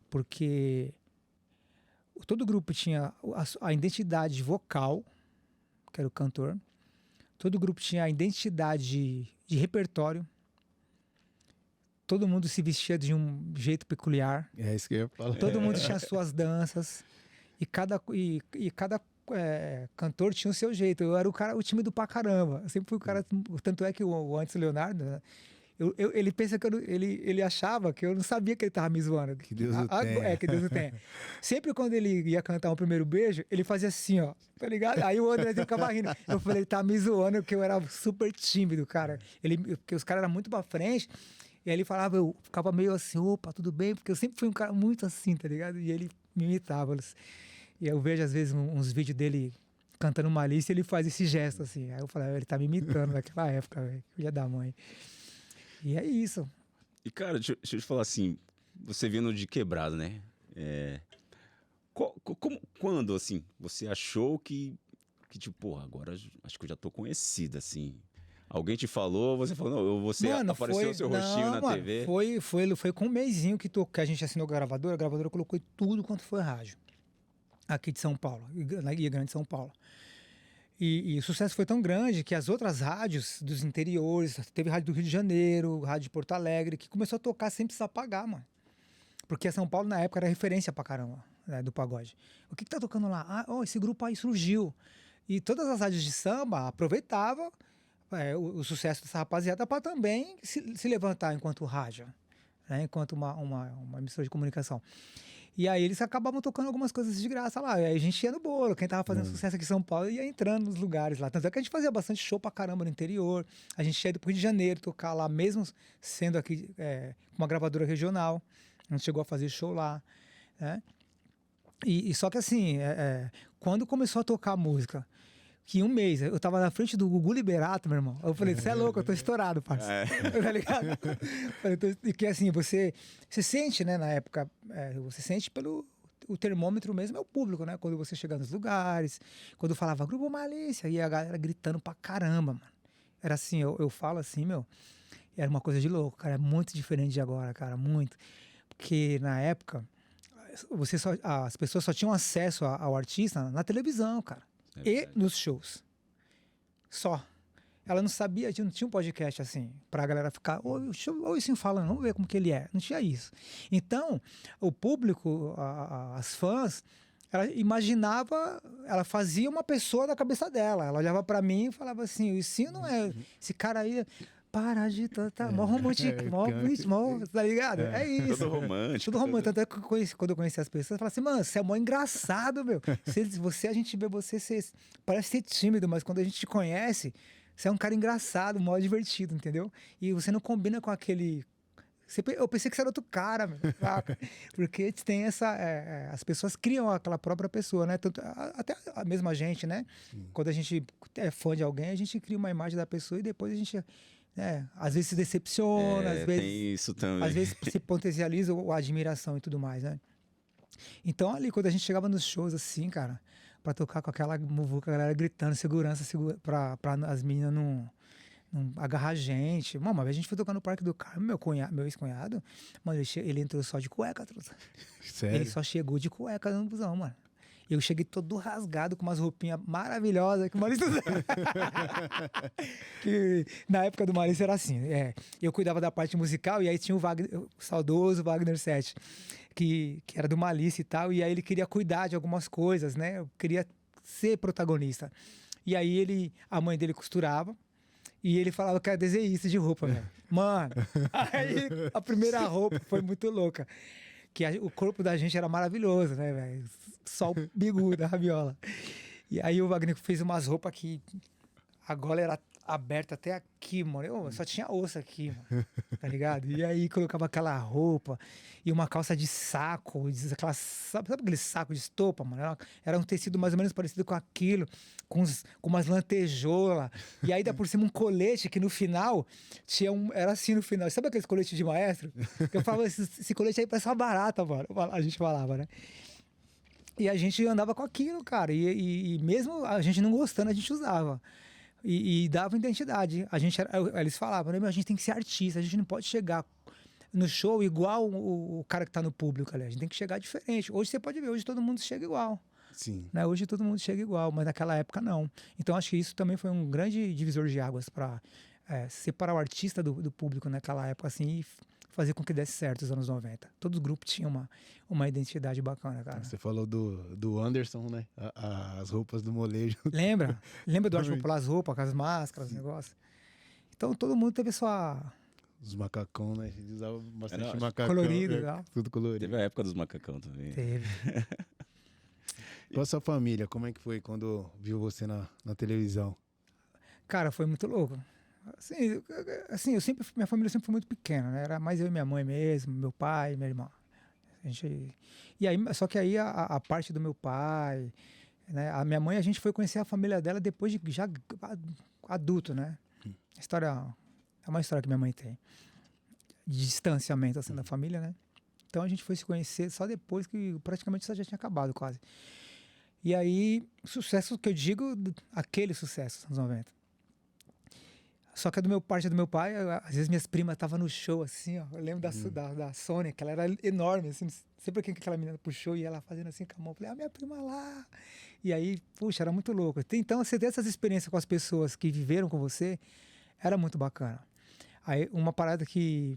porque todo grupo tinha a identidade vocal, que era o cantor. Todo grupo tinha a identidade de repertório. Todo mundo se vestia de um jeito peculiar. É isso que eu ia falar. Todo mundo tinha suas danças. E cada cantor tinha o seu jeito. Eu era o time do pra caramba. Eu sempre fui o cara. Tanto é que o Anderson Leonardo, né, ele pensa que ele achava que eu não sabia que ele tava me zoando. Que Deus o tenha. Que Deus o tenha. Sempre quando ele ia cantar um primeiro beijo, ele fazia assim, ó. Tá ligado? Aí o André ficava rindo. Eu falei, ele tá me zoando, porque eu era super tímido, cara. Porque os caras eram muito pra frente. E aí ele falava, eu ficava meio assim, opa, tudo bem? Porque eu sempre fui um cara muito assim, tá ligado? E ele me imitava. E eu vejo, às vezes, uns vídeos dele cantando Malícia e ele faz esse gesto, assim. Aí eu falei, ele tá me imitando naquela época, velho. Filha da mãe. E é isso. E, cara, deixa eu te falar assim, você vindo de Quebrada, né? Qual Quando, assim, você achou que tipo, porra, agora acho que eu já tô conhecido, assim. Alguém te falou, você falou, não, você Mano, apareceu o seu rostinho na mano, TV. foi com um mêsinho que a gente assinou a gravadora colocou tudo quanto foi rádio. Aqui de São Paulo, na Guia Grande de São Paulo. E o sucesso foi tão grande que as outras rádios dos interiores, teve rádio do Rio de Janeiro, rádio de Porto Alegre, que começou a tocar sem precisar pagar, mano. Porque São Paulo, na época, era referência pra caramba, né, do pagode. O que tá tocando lá? Ah, esse grupo aí surgiu. E todas as rádios de samba aproveitavam o sucesso dessa rapaziada para também se levantar enquanto rádio, né, enquanto uma emissora de comunicação. E aí eles acabavam tocando algumas coisas de graça lá. E aí a gente ia no bolo. Quem tava fazendo sucesso aqui em São Paulo ia entrando nos lugares lá. Tanto é que a gente fazia bastante show pra caramba no interior. A gente ia do Rio de Janeiro tocar lá, mesmo sendo aqui uma gravadora regional. A gente chegou a fazer show lá, né? E só que assim, quando começou a tocar a música, que um mês eu tava na frente do Gugu Liberato, meu irmão. Eu falei, você é louco, eu tô estourado, parceiro. Tá ligado? E que assim, você sente, né, na época, você sente pelo o termômetro mesmo, é o público, né? Quando você chega nos lugares, quando falava Grupo Malícia, e a galera gritando pra caramba, mano. Era assim, eu falo assim, meu, era uma coisa de louco, cara. É muito diferente de agora, cara, muito. Porque na época, as pessoas só tinham acesso ao artista na televisão, cara. E nos shows. Só. Ela não sabia, não tinha um podcast assim, pra galera ficar, oi, sim, falando, vamos ver como que ele é. Não tinha isso. Então, o público, as fãs, ela imaginava, ela fazia uma pessoa da cabeça dela. Ela olhava pra mim e falava assim, o Sim não é, esse cara aí, para de tá mó romântico, mó, tá ligado? É isso. Tudo romântico. Tudo romântico. Tanto é que quando eu conheci as pessoas, eu falava assim, mano, você é mó engraçado, meu. A gente vê você parece ser tímido, mas quando a gente te conhece, você é um cara engraçado, mó divertido, entendeu? E você não combina com aquele... Eu pensei que você era outro cara, meu. Porque tem as pessoas criam aquela própria pessoa, né? Até a mesma gente, né? Quando a gente é fã de alguém, a gente cria uma imagem da pessoa e depois a gente... às vezes se decepciona, tem isso também. Às vezes se potencializa a admiração e tudo mais, né? Então ali, quando a gente chegava nos shows assim, cara, pra tocar com aquela muvuca, a galera gritando, segurança pra as meninas não agarrar a gente. Mano, uma vez a gente foi tocar no Parque do Carmo, meu ex-cunhado, mano, ele entrou só de cueca, truta. Sério? Ele só chegou de cueca no busão, mano. Eu cheguei todo rasgado, com umas roupinhas maravilhosas que o Maurício que na época do Maurício era assim, eu cuidava da parte musical e aí tinha o saudoso Wagner Sete, que era do Malícia e tal, e aí ele queria cuidar de algumas coisas, né? Eu queria ser protagonista. E aí a mãe dele costurava, e ele falava que era desenhista de roupa, velho. Mano, aí a primeira roupa foi muito louca. Que o corpo da gente era maravilhoso, né, velho? Só o bigu da rabiola. E aí o Wagner fez umas roupas que a gola era aberta até aqui, mano. Só tinha osso aqui, mano. Tá ligado? E aí colocava aquela roupa e uma calça de saco, sabe aquele saco de estopa, mano? Era um tecido mais ou menos parecido com aquilo, com umas lantejoulas. E aí dá por cima um colete que no final era assim no final. Sabe aquele colete de maestro? Eu falava, esse colete aí parece uma barata, mano. A gente falava, né? E a gente andava com aquilo, cara. E mesmo a gente não gostando, a gente usava. E dava identidade. Eles falavam, né, a gente tem que ser artista, a gente não pode chegar no show igual o cara que tá no público, ali. A gente tem que chegar diferente. Hoje você pode ver, hoje todo mundo chega igual. Sim. Né? Hoje todo mundo chega igual, mas naquela época não. Então acho que isso também foi um grande divisor de águas para separar o artista do público naquela época, assim, e fazer com que desse certo os anos 90. Todo o grupo tinha uma identidade bacana, cara. Você falou do Anderson, né? As roupas do molejo. Lembra? Lembra do Arte Popular, as roupas, com as máscaras, os negócios? Então todo mundo teve sua... Os macacão, né? Eles usavam bastante macacão. Colorido, legal. Tudo colorido. Teve a época dos macacão também. Teve. E a sua família, como é que foi quando viu você na televisão? Cara, foi muito louco. Assim, minha família sempre foi muito pequena, né? Era mais eu e minha mãe mesmo, meu pai, minha irmã. E aí, só que aí a parte do meu pai, né? A minha mãe, a gente foi conhecer a família dela depois de já adulto, né? É uma história que minha mãe tem. De distanciamento, assim, da família, né? Então a gente foi se conhecer só depois que praticamente isso já tinha acabado quase. E aí, sucesso que eu digo, aquele sucesso, anos 90. Só que parte do meu pai, às vezes minhas primas estavam no show, assim, ó. Eu lembro da Sônia, que ela era enorme, assim. Sempre que aquela menina puxou e ela fazendo assim com a mão, eu falei, minha prima lá. E aí, puxa, era muito louco. Então, você ter essas experiências com as pessoas que viveram com você, era muito bacana. Aí, uma parada que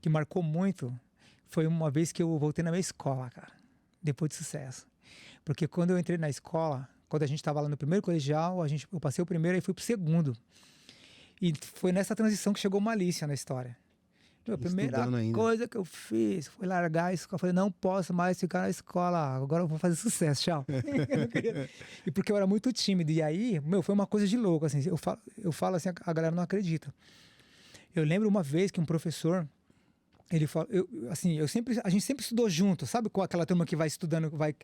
marcou muito foi uma vez que eu voltei na minha escola, cara, depois de sucesso. Porque quando eu entrei na escola, quando a gente estava lá no primeiro colegial, eu passei o primeiro e fui pro segundo. E foi nessa transição que chegou Malícia na história. A primeira coisa que eu fiz foi largar a escola. Eu falei, não posso mais ficar na escola, agora eu vou fazer sucesso, tchau. E porque eu era muito tímido. E aí, foi uma coisa de louco, assim. Eu falo assim, a galera não acredita. Eu lembro uma vez que um professor, ele falou, a gente sempre estudou junto, sabe com aquela turma que vai estudando, vai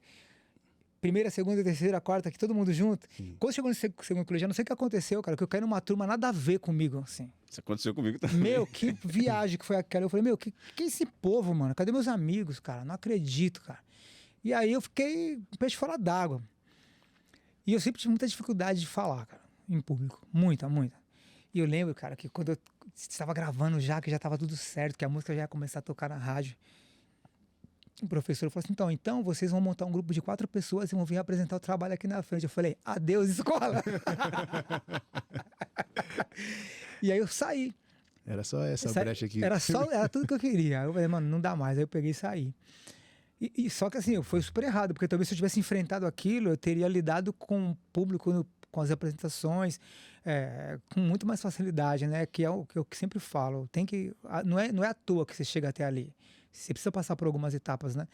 primeira, segunda, terceira, quarta, aqui todo mundo junto. Sim. Quando chegou no segundo colegial, não sei o que aconteceu, cara, que eu caí numa turma nada a ver comigo, assim. Isso aconteceu comigo também. Meu, que viagem que foi aquela. Eu falei, que é esse povo, mano? Cadê meus amigos, cara? Não acredito, cara. E aí eu fiquei um peixe fora d'água. E eu sempre tive muita dificuldade de falar, cara, em público. Muita, muita. E eu lembro, cara, que quando eu estava gravando já, que já estava tudo certo, que a música já ia começar a tocar na rádio, o professor falou assim, então vocês vão montar um grupo de 4 pessoas e vão vir apresentar o trabalho aqui na frente. Eu falei, adeus, escola! E aí eu saí. Era só essa brecha aqui. Era tudo que eu queria. Aí eu falei, mano, não dá mais. Aí eu peguei e saí. Só que assim, foi super errado, porque talvez se eu tivesse enfrentado aquilo, eu teria lidado com o público, com as apresentações, com muito mais facilidade, né? Que é o que eu sempre falo. Não é à toa que você chega até ali. Você precisa passar por algumas etapas, né?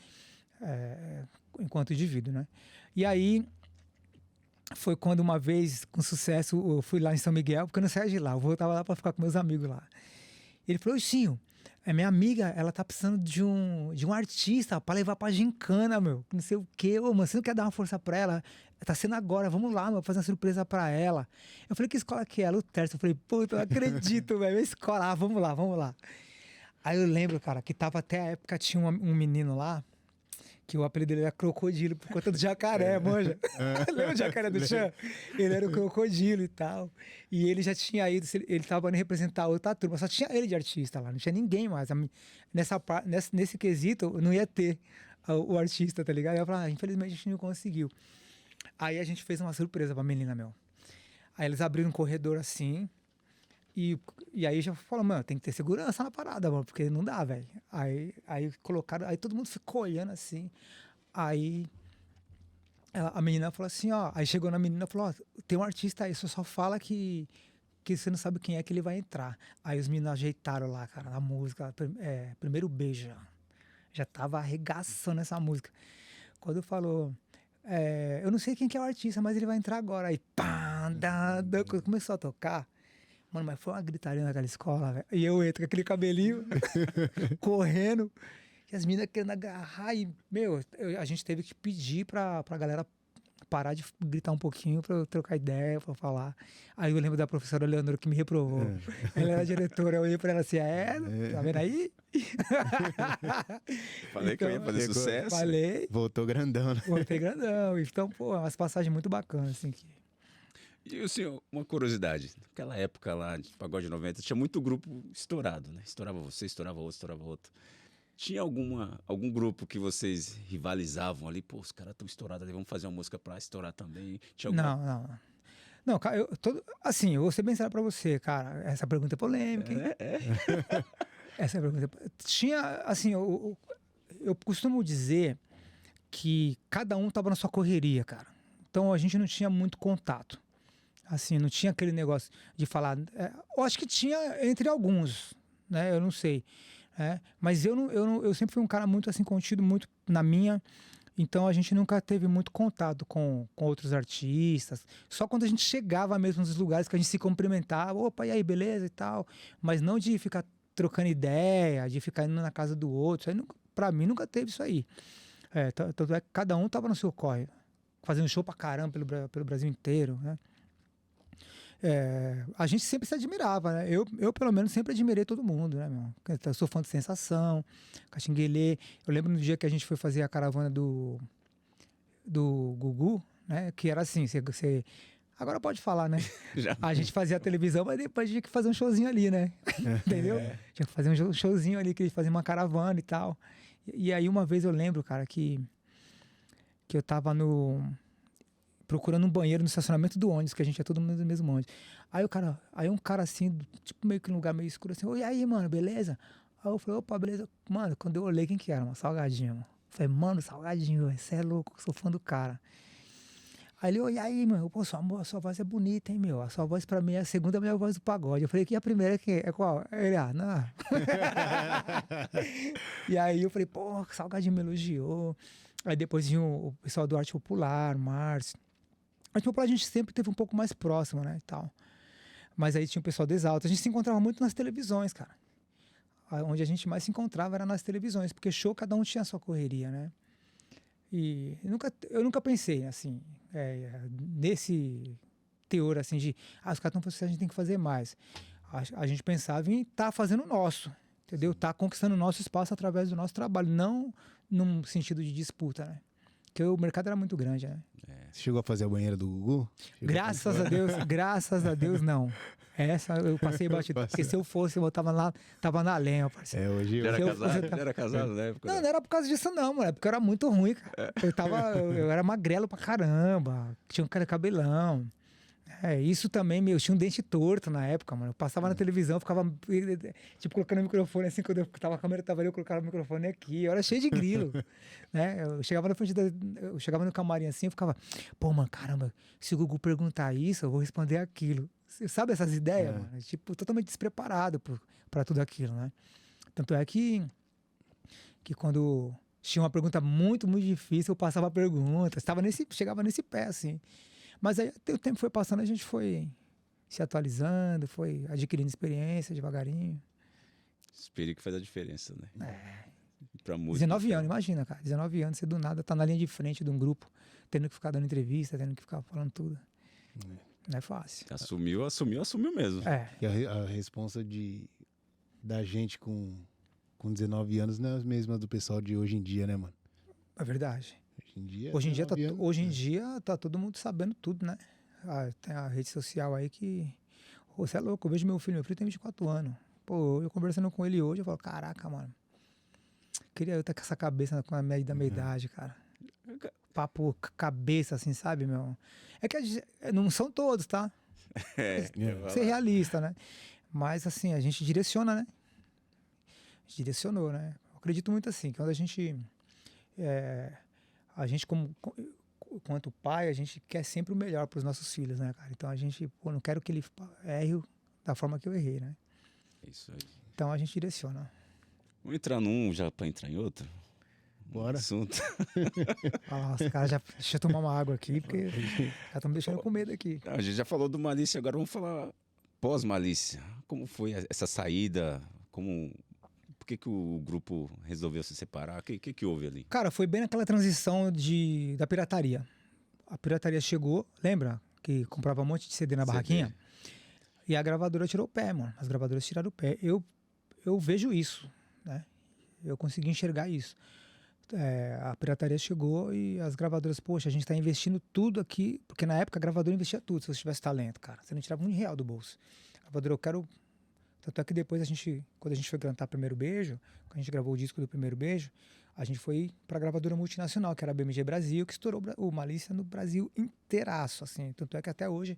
Enquanto indivíduo, né? E aí, foi quando uma vez, com sucesso, eu fui lá em São Miguel, porque eu não saía de lá. Eu voltava lá para ficar com meus amigos lá. Ele falou, Xinho, minha amiga, ela tá precisando de um artista para levar pra gincana, meu. Não sei o quê. Ô, mano, você não quer dar uma força pra ela? Tá sendo agora, vamos lá, meu, fazer uma surpresa pra ela. Eu falei, que escola que é? Lutercio. Eu falei, puta, eu não acredito, velho. Escola, vamos lá, vamos lá. Aí eu lembro, cara, que tava até a época, tinha um menino lá, que o apelido dele era Crocodilo, por conta do jacaré, manja. Lembra o jacaré do Chan? Ele era o Crocodilo e tal. E ele já tinha ido, ele tava indo representar outra turma, só tinha ele de artista lá, não tinha ninguém mais. Nesse quesito, não ia ter o artista, tá ligado? Eu falei, infelizmente a gente não conseguiu. Aí a gente fez uma surpresa pra menina, meu. Aí eles abriram um corredor assim, e aí já falou, mano, tem que ter segurança na parada, mano, porque não dá, velho. Aí colocaram, aí todo mundo ficou olhando assim. Aí a menina falou assim, ó, aí chegou na menina e falou, ó, tem um artista aí, você só fala que você não sabe quem é que ele vai entrar. Aí os meninos ajeitaram lá, cara, na música, primeiro beijo, já tava arregaçando essa música. Quando falou, eu não sei quem que é o artista, mas ele vai entrar agora. Aí, pá, quando começou a tocar, mano, mas foi uma gritaria naquela escola, velho. E eu entro com aquele cabelinho, correndo, e as meninas querendo agarrar. E, a gente teve que pedir pra galera parar de gritar um pouquinho pra eu trocar ideia, pra falar. Aí eu lembro da professora Leonora que me reprovou. Ela era diretora, eu olhei pra ela assim, tá vendo aí? Falei que eu ia fazer sucesso. Falei. Voltou grandão, né? Voltei grandão. Então, umas passagens muito bacanas, assim, que... E assim, uma curiosidade, naquela época lá, de Pagode 90, tinha muito grupo estourado, né? Estourava você, estourava outro, estourava outro. Tinha algum grupo que vocês rivalizavam ali? Pô, os caras estão estourados ali, vamos fazer uma música pra estourar também? Tinha alguma... Não, cara, assim, eu vou ser bem sério pra você, cara. Essa pergunta é polêmica, hein? Essa pergunta... Tinha, assim, eu costumo dizer que cada um tava na sua correria, cara. Então a gente não tinha muito contato. Assim, não tinha aquele negócio de falar... eu acho que tinha entre alguns, né? Eu não sei. Mas eu sempre fui um cara muito assim, contido, muito na minha. Então a gente nunca teve muito contato com outros artistas. Só quando a gente chegava mesmo nos lugares que a gente se cumprimentava. Opa, e aí, beleza e tal. Mas não de ficar trocando ideia, de ficar indo na casa do outro. Pra mim nunca teve isso aí. Tanto é que cada um tava no seu corre. Fazendo show pra caramba pelo Brasil inteiro, né? a gente sempre se admirava, né? Eu, pelo menos, sempre admirei todo mundo, né, meu? Eu sou fã de Sensação, Caxinguelê. Eu lembro no dia que a gente foi fazer a caravana do Gugu, né? Que era assim, você agora pode falar, né? Já. A gente fazia a televisão, mas depois tinha que fazer um showzinho ali, né? Entendeu? Tinha que fazer um showzinho ali, que eles faziam uma caravana e tal. E aí uma vez eu lembro, cara, que eu tava procurando um banheiro no estacionamento do ônibus, que a gente é todo mundo do mesmo ônibus. Aí um cara assim, tipo meio que num lugar meio escuro assim, oi, aí, mano, beleza? Aí eu falei, opa, beleza. Mano, quando eu olhei, quem que era? Uma Salgadinho, mano. Eu falei, mano, Salgadinho, você é louco, sou fã do cara. Aí ele, oi, aí, mano, pô, sua voz é bonita, hein, meu? A sua voz pra mim é a segunda melhor voz do pagode. Eu falei, que a primeira é qual? Ele, não. E aí eu falei, pô, Salgadinho me elogiou. Aí depois vinha o pessoal do Arte Popular, Márcio. Arte Popular a gente sempre teve um pouco mais próximo, né, e tal. Mas aí tinha o pessoal do Exalta. A gente se encontrava muito nas televisões, cara. Onde a gente mais se encontrava era nas televisões, porque show cada um tinha a sua correria, né? E eu nunca pensei, assim, nesse teor, assim, de os caras estão fazendo sucesso, a gente tem que fazer mais. A gente pensava em estar fazendo o nosso, entendeu? Tá conquistando o nosso espaço através do nosso trabalho, não num sentido de disputa, né? Porque o mercado era muito grande, né? Você chegou a fazer a banheira do Gugu? Graças a Deus, não. Essa eu passei batido. Porque se eu fosse, eu tava na lenha, parceiro. Hoje Já eu... era casado na época? Não era por causa disso, não, mano. É porque eu era muito ruim, cara. Eu era magrelo pra caramba. Tinha um cabelão. Isso também, eu tinha um dente torto na época, mano. Eu passava na televisão, ficava, tipo, colocando o microfone assim, quando a câmera tava ali, eu colocava o microfone aqui. Eu era cheio de grilo, né? Eu chegava eu chegava no camarim assim, eu ficava, pô, mano, caramba, se o Gugu perguntar isso, eu vou responder aquilo. Você sabe essas ideias, mano? Tipo, totalmente despreparado pra tudo aquilo, né? Tanto é que quando tinha uma pergunta muito, muito difícil, eu passava a pergunta, chegava nesse pé, assim. Mas aí o tempo foi passando, a gente foi se atualizando, foi adquirindo experiência devagarinho. Espírito que faz a diferença, né? Pra música. 19 anos, imagina, cara. 19 anos, você do nada tá na linha de frente de um grupo, tendo que ficar dando entrevista, tendo que ficar falando tudo. Não é fácil. Assumiu mesmo. E a responsa da gente com 19 anos não é a mesma do pessoal de hoje em dia, né, mano? É verdade. Hoje Hoje em dia tá todo mundo sabendo tudo, né? Tem a rede social aí que... Você é louco, eu vejo meu filho tem 24 anos. Pô, eu conversando com ele hoje, eu falo, caraca, mano. Queria eu estar com essa cabeça com a da minha idade, cara. Papo cabeça, assim, sabe, meu? É que não são todos, tá? Ser realista, né? Mas, assim, a gente direciona, né? A gente direcionou, né? Eu acredito muito assim, que quando a gente... quanto pai, a gente quer sempre o melhor para os nossos filhos, né, cara? Então a gente, não quero que ele erre da forma que eu errei, né? É isso aí. Então a gente direciona. Vamos entrar num já pra entrar em outro? Bora. Assunto. Os caras deixa eu tomar uma água aqui, porque já estão me deixando com medo aqui. Não, a gente já falou do Malícia, agora vamos falar pós-Malícia. Como foi essa saída? Por que o grupo resolveu se separar? O que houve ali? Cara, foi bem naquela transição da pirataria. A pirataria chegou, lembra? Que comprava um monte de CD na barraquinha? E a gravadora tirou o pé, mano. As gravadoras tiraram o pé. Eu vejo isso, né? Eu consegui enxergar isso. A pirataria chegou e as gravadoras, poxa, a gente tá investindo tudo aqui, porque na época a gravadora investia tudo, se você tivesse talento, cara. Você não tirava R$1 do bolso. A gravadora, eu quero... Tanto é que depois quando a gente foi cantar Primeiro Beijo, quando a gente gravou o disco do Primeiro Beijo, a gente foi pra gravadora multinacional, que era a BMG Brasil, que estourou o Malícia no Brasil inteiraço, assim. Tanto é que até hoje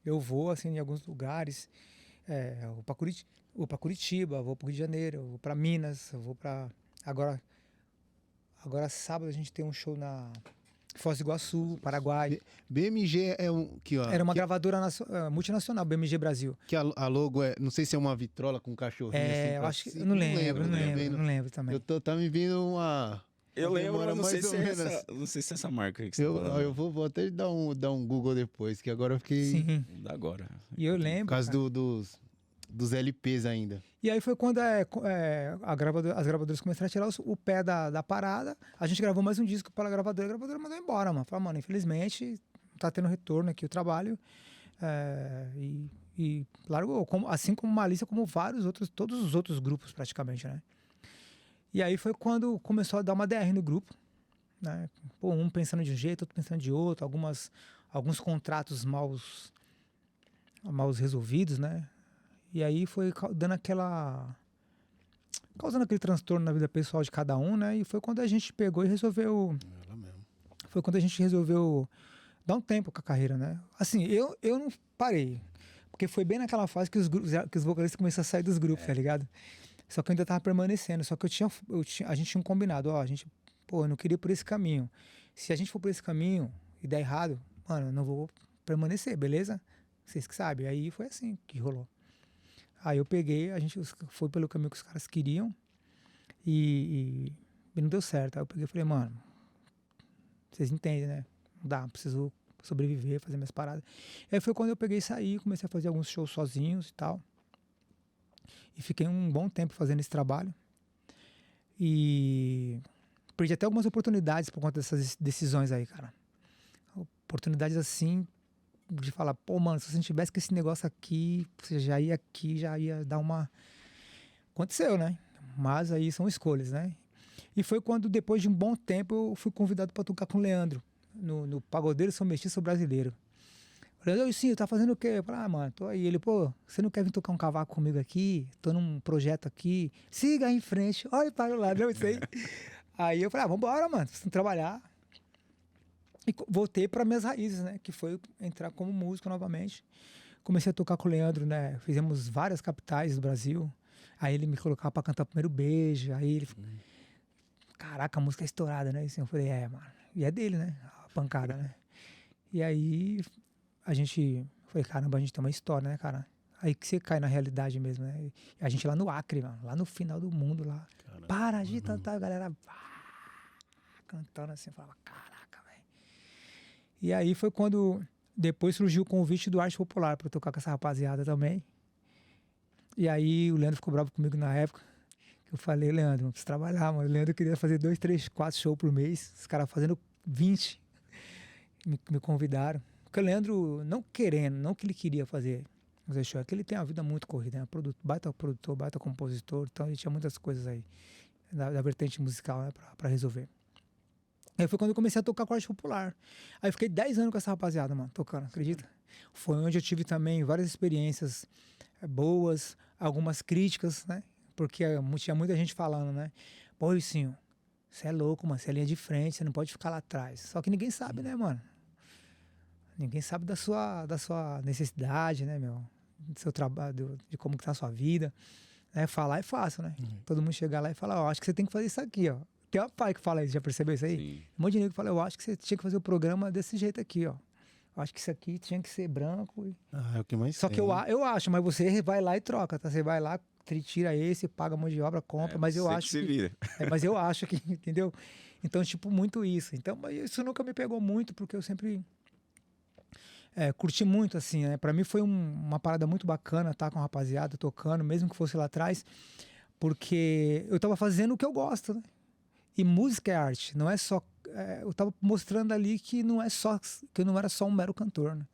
eu vou, assim, em alguns lugares, eu vou pra Curitiba, vou pro Rio de Janeiro, eu vou pra Minas, eu vou pra... Agora sábado a gente tem um show na Foz do Iguaçu, Paraguai. BMG é Era uma gravadora multinacional, BMG Brasil. Que a logo é, não sei se é uma vitrola com um cachorrinho assim. Eu acho que, eu não lembro também. Tá me vindo uma... Eu lembro, mas não sei não se é essa marca aí que você tá falando. Eu vou até dar um Google depois, que agora eu fiquei... Sim. Da agora. E eu lembro... Por causa dos LPs ainda. E aí foi quando as gravadoras começaram a tirar o pé da parada. A gente gravou mais um disco para a gravadora mandou embora, mano. Falou, mano, infelizmente tá tendo retorno aqui o trabalho. E largou, assim como Malícia, como todos os outros grupos praticamente, né? E aí foi quando começou a dar uma DR no grupo, né? Pô, um pensando de um jeito, outro pensando de outro, alguns contratos mal resolvidos, né? E aí foi causando aquele transtorno na vida pessoal de cada um, né? E foi quando a gente pegou e resolveu. Ela mesmo. Foi quando a gente resolveu dar um tempo com a carreira, né? Assim, eu não parei. Porque foi bem naquela fase que os vocalistas começaram a sair dos grupos, tá ligado? Só que eu ainda tava permanecendo. Só que a gente tinha um combinado, ó, eu não queria ir por esse caminho. Se a gente for por esse caminho e der errado, mano, eu não vou permanecer, beleza? Vocês que sabem. Aí foi assim que rolou. Aí eu peguei, a gente foi pelo caminho que os caras queriam e não deu certo. Aí eu peguei e falei, mano, vocês entendem, né? Não dá, preciso sobreviver, fazer minhas paradas. Aí foi quando eu peguei e saí, comecei a fazer alguns shows sozinhos e tal. E fiquei um bom tempo fazendo esse trabalho. E perdi até algumas oportunidades por conta dessas decisões aí, cara. Oportunidades assim, de falar, pô, mano, se você não tivesse com esse negócio aqui, você já ia dar uma... Aconteceu, né? Mas aí são escolhas, né? E foi quando, depois de um bom tempo, eu fui convidado para tocar com o Leandro, no Pagodeiro São Mestiço Brasileiro. O Leandro, sim, tá fazendo o quê? Eu falei, mano, tô aí. Ele, pô, você não quer vir tocar um cavaco comigo aqui? Tô num projeto aqui. Siga aí em frente. Olha para o lado, não sei. Aí eu falei, vambora, mano, preciso trabalhar. E voltei para minhas raízes, né? Que foi entrar como músico novamente. Comecei a tocar com o Leandro, né? Fizemos várias capitais do Brasil. Aí ele me colocava para cantar o Primeiro Beijo. Aí ele... Caraca, a música é estourada, né? E assim, eu falei, mano. E é dele, né? A pancada, né? E aí falei, caramba, a gente tem uma história, né, cara? Aí que você cai na realidade mesmo, né? E a gente lá no Acre, mano, lá no final do mundo, lá. Caramba, para de cantar, a galera cantando assim, eu falava, caraca, velho. E aí foi quando depois surgiu o convite do Arte Popular pra eu tocar com essa rapaziada também. E aí o Leandro ficou bravo comigo na época. Eu falei, Leandro, não precisa trabalhar, mano. O Leandro queria fazer 2, 3, 4 shows por mês. Os caras fazendo 20. Me convidaram. Porque o Leandro, não que ele queria fazer show, é que ele tem uma vida muito corrida, né? Baita produtor, baita compositor, então ele tinha muitas coisas aí da vertente musical, né, pra resolver. Aí foi quando eu comecei a tocar com arte popular. Aí eu fiquei 10 anos com essa rapaziada, mano, tocando, acredita? Foi onde eu tive também várias experiências boas, algumas críticas, né? Porque tinha muita gente falando, né? Pô, Luizinho, você é louco, mano, você é linha de frente, você não pode ficar lá atrás. Só que ninguém sabe, né, mano? Ninguém sabe da sua necessidade, né, meu? Do seu trabalho, de como que tá a sua vida. Né? Falar é fácil, né? Todo mundo chegar lá e falar, acho que você tem que fazer isso aqui, ó. Tem uma pai que fala isso, já percebeu isso aí? Sim. Um monte de nego que fala, eu acho que você tinha que fazer o programa desse jeito aqui, ó. Eu acho que isso aqui tinha que ser branco. É o que mais Só tem, que eu né? acho, mas você vai lá e troca, tá? Você vai lá, tira esse, paga a mão de obra, compra, mas eu você acho se vira. mas eu acho que, entendeu? Então, tipo, muito isso. Então, mas isso nunca me pegou muito, porque eu sempre curti muito, assim, né? Pra mim foi uma parada muito bacana estar com a rapaziada, tocando, mesmo que fosse lá atrás, porque eu tava fazendo o que eu gosto, né? E música é arte, não é só... eu tava mostrando ali que que eu não era só um mero cantor, né?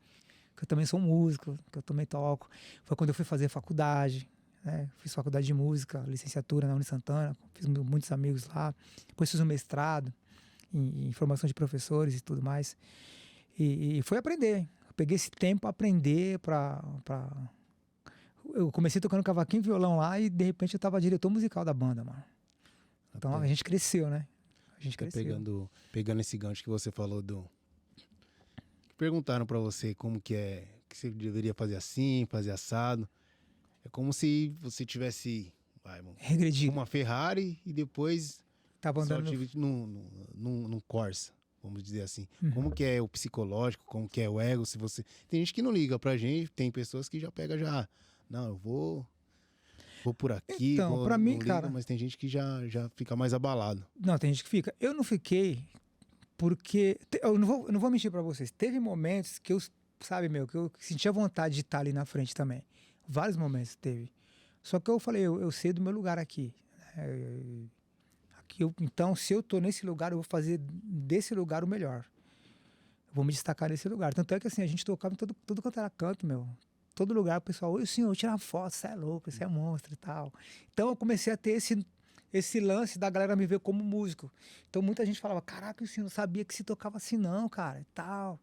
Que eu também sou músico, que eu também toco. Foi quando eu fui fazer faculdade, né? Fiz faculdade de música, licenciatura na Uni Santana, fiz muitos amigos lá. Depois fiz um mestrado em formação de professores e tudo mais. E foi aprender. Eu peguei esse tempo para aprender, Eu comecei tocando cavaquinho e violão lá e de repente eu tava diretor musical da banda, mano. Então a gente cresceu, né? A gente Até cresceu. pegando esse gancho que você falou perguntaram pra você como que você deveria fazer assim, fazer assado. É como se você tivesse Regredido. uma Ferrari e depois Tava só andando... tive num Corsa, vamos dizer assim. Uhum. Como que é o psicológico, como que é o ego, se você... Tem gente que não liga pra gente, tem pessoas que já pega não, eu vou por aqui, Então, pra não mim, liga, cara... mas tem gente que já fica mais abalado. Não, tem gente que fica. Eu não fiquei porque... Eu não vou mentir pra vocês. Teve momentos que eu, sabe, que eu sentia vontade de estar ali na frente também. Vários momentos teve. Só que eu falei, eu sei do meu lugar aqui. Então, se eu tô nesse lugar, eu vou fazer desse lugar o melhor. vou me destacar nesse lugar. Tanto é que assim, a gente tocava em todo quanto era canto, meu. Todo lugar o pessoal, oi senhor, eu tirar uma foto, você é louco, você é monstro e tal. Então eu comecei a ter esse lance da galera me ver como músico. Então muita gente falava, caraca, o senhor não sabia que se tocava assim não, cara, e tal.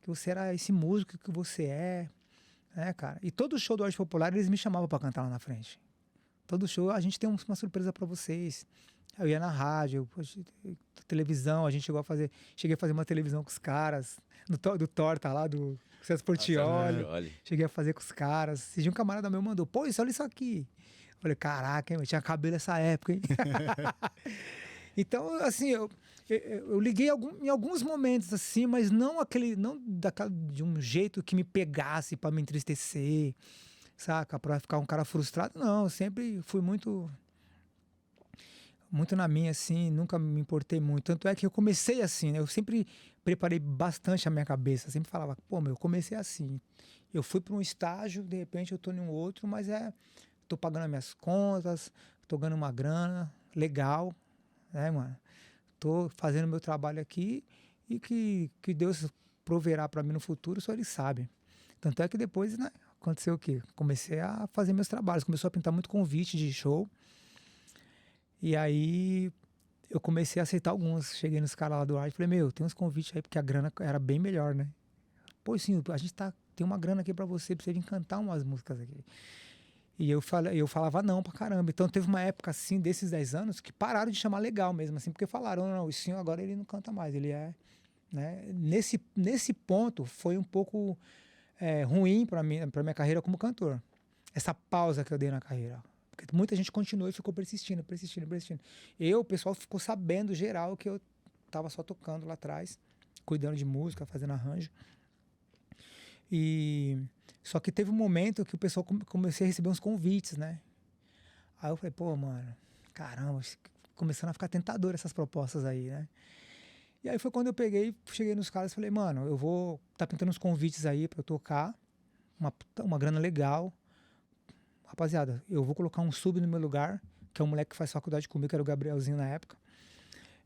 Que você era esse músico que você é, né, cara? E todo show do Arte Popular eles me chamavam pra cantar lá na frente. Todo show, a gente tem uma surpresa pra vocês. Eu ia na rádio, televisão, a gente cheguei a fazer uma televisão com os caras, do Torta lá, do Celso Portiolli. Cheguei a fazer com os caras. Esse dia um camarada meu mandou, pô, olha isso aqui. Eu falei, caraca, eu tinha cabelo nessa época, hein? Então, assim, eu liguei em alguns momentos, assim, mas não de um jeito que me pegasse pra me entristecer, saca? Pra ficar um cara frustrado. Não, eu sempre fui muito na minha, assim, nunca me importei muito. Tanto é que eu comecei assim, né? Eu sempre preparei bastante a minha cabeça. Sempre falava, pô, eu comecei assim. Eu fui para um estágio, de repente eu tô em um outro, mas tô pagando as minhas contas, tô ganhando uma grana legal, né, mano? Tô fazendo meu trabalho aqui e que Deus proverá para mim no futuro, só Ele sabe. Tanto é que depois, né, aconteceu o quê? Comecei a fazer meus trabalhos, começou a pintar muito convite de show. E aí eu comecei a aceitar alguns. Cheguei nos caras lá do Arte e falei, meu, tem uns convites aí, porque a grana era bem melhor, né? Pô, sim, a gente tem uma grana aqui pra você vir cantar umas músicas aqui. E eu falava não pra caramba. Então teve uma época, assim, desses 10 anos, que pararam de chamar legal mesmo, assim, porque falaram, não, o senhor agora ele não canta mais, ele é... Né? Nesse ponto foi um pouco ruim pra minha carreira como cantor. Essa pausa que eu dei na carreira. Porque muita gente continuou e ficou persistindo. O pessoal ficou sabendo geral que eu tava só tocando lá atrás, cuidando de música, fazendo arranjo. Só que teve um momento que o pessoal comecei a receber uns convites, né? Aí eu falei, pô, mano, caramba, começando a ficar tentador essas propostas aí, né? E aí foi quando eu cheguei nos caras e falei, mano, eu vou pintando uns convites aí pra eu tocar, uma grana legal. Rapaziada, eu vou colocar um sub no meu lugar, que é um moleque que faz faculdade comigo, que era o Gabrielzinho na época.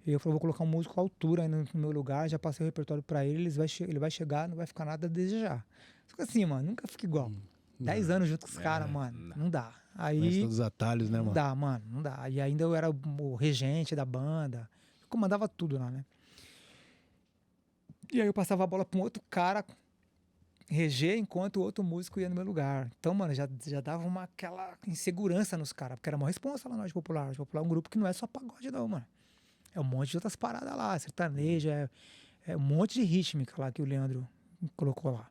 E eu falei, vou colocar um músico à altura aí no meu lugar, já passei o repertório pra ele, ele vai chegar, não vai ficar nada a desejar. Só que assim, mano, nunca fica igual. 10 anos junto com os caras, mano, não dá. Aí, mas todos os atalhos, né, mano? Não dá, mano, não dá. E ainda eu era o regente da banda, eu comandava tudo lá, né? E aí eu passava a bola pra um outro cara reger enquanto o outro músico ia no meu lugar. Então, mano, já dava aquela insegurança nos caras, porque era uma responsa lá no Arte Popular. Arte Popular é um grupo que não é só pagode, não, mano. É um monte de outras paradas lá, sertaneja, é um monte de rítmica lá que o Leandro colocou lá.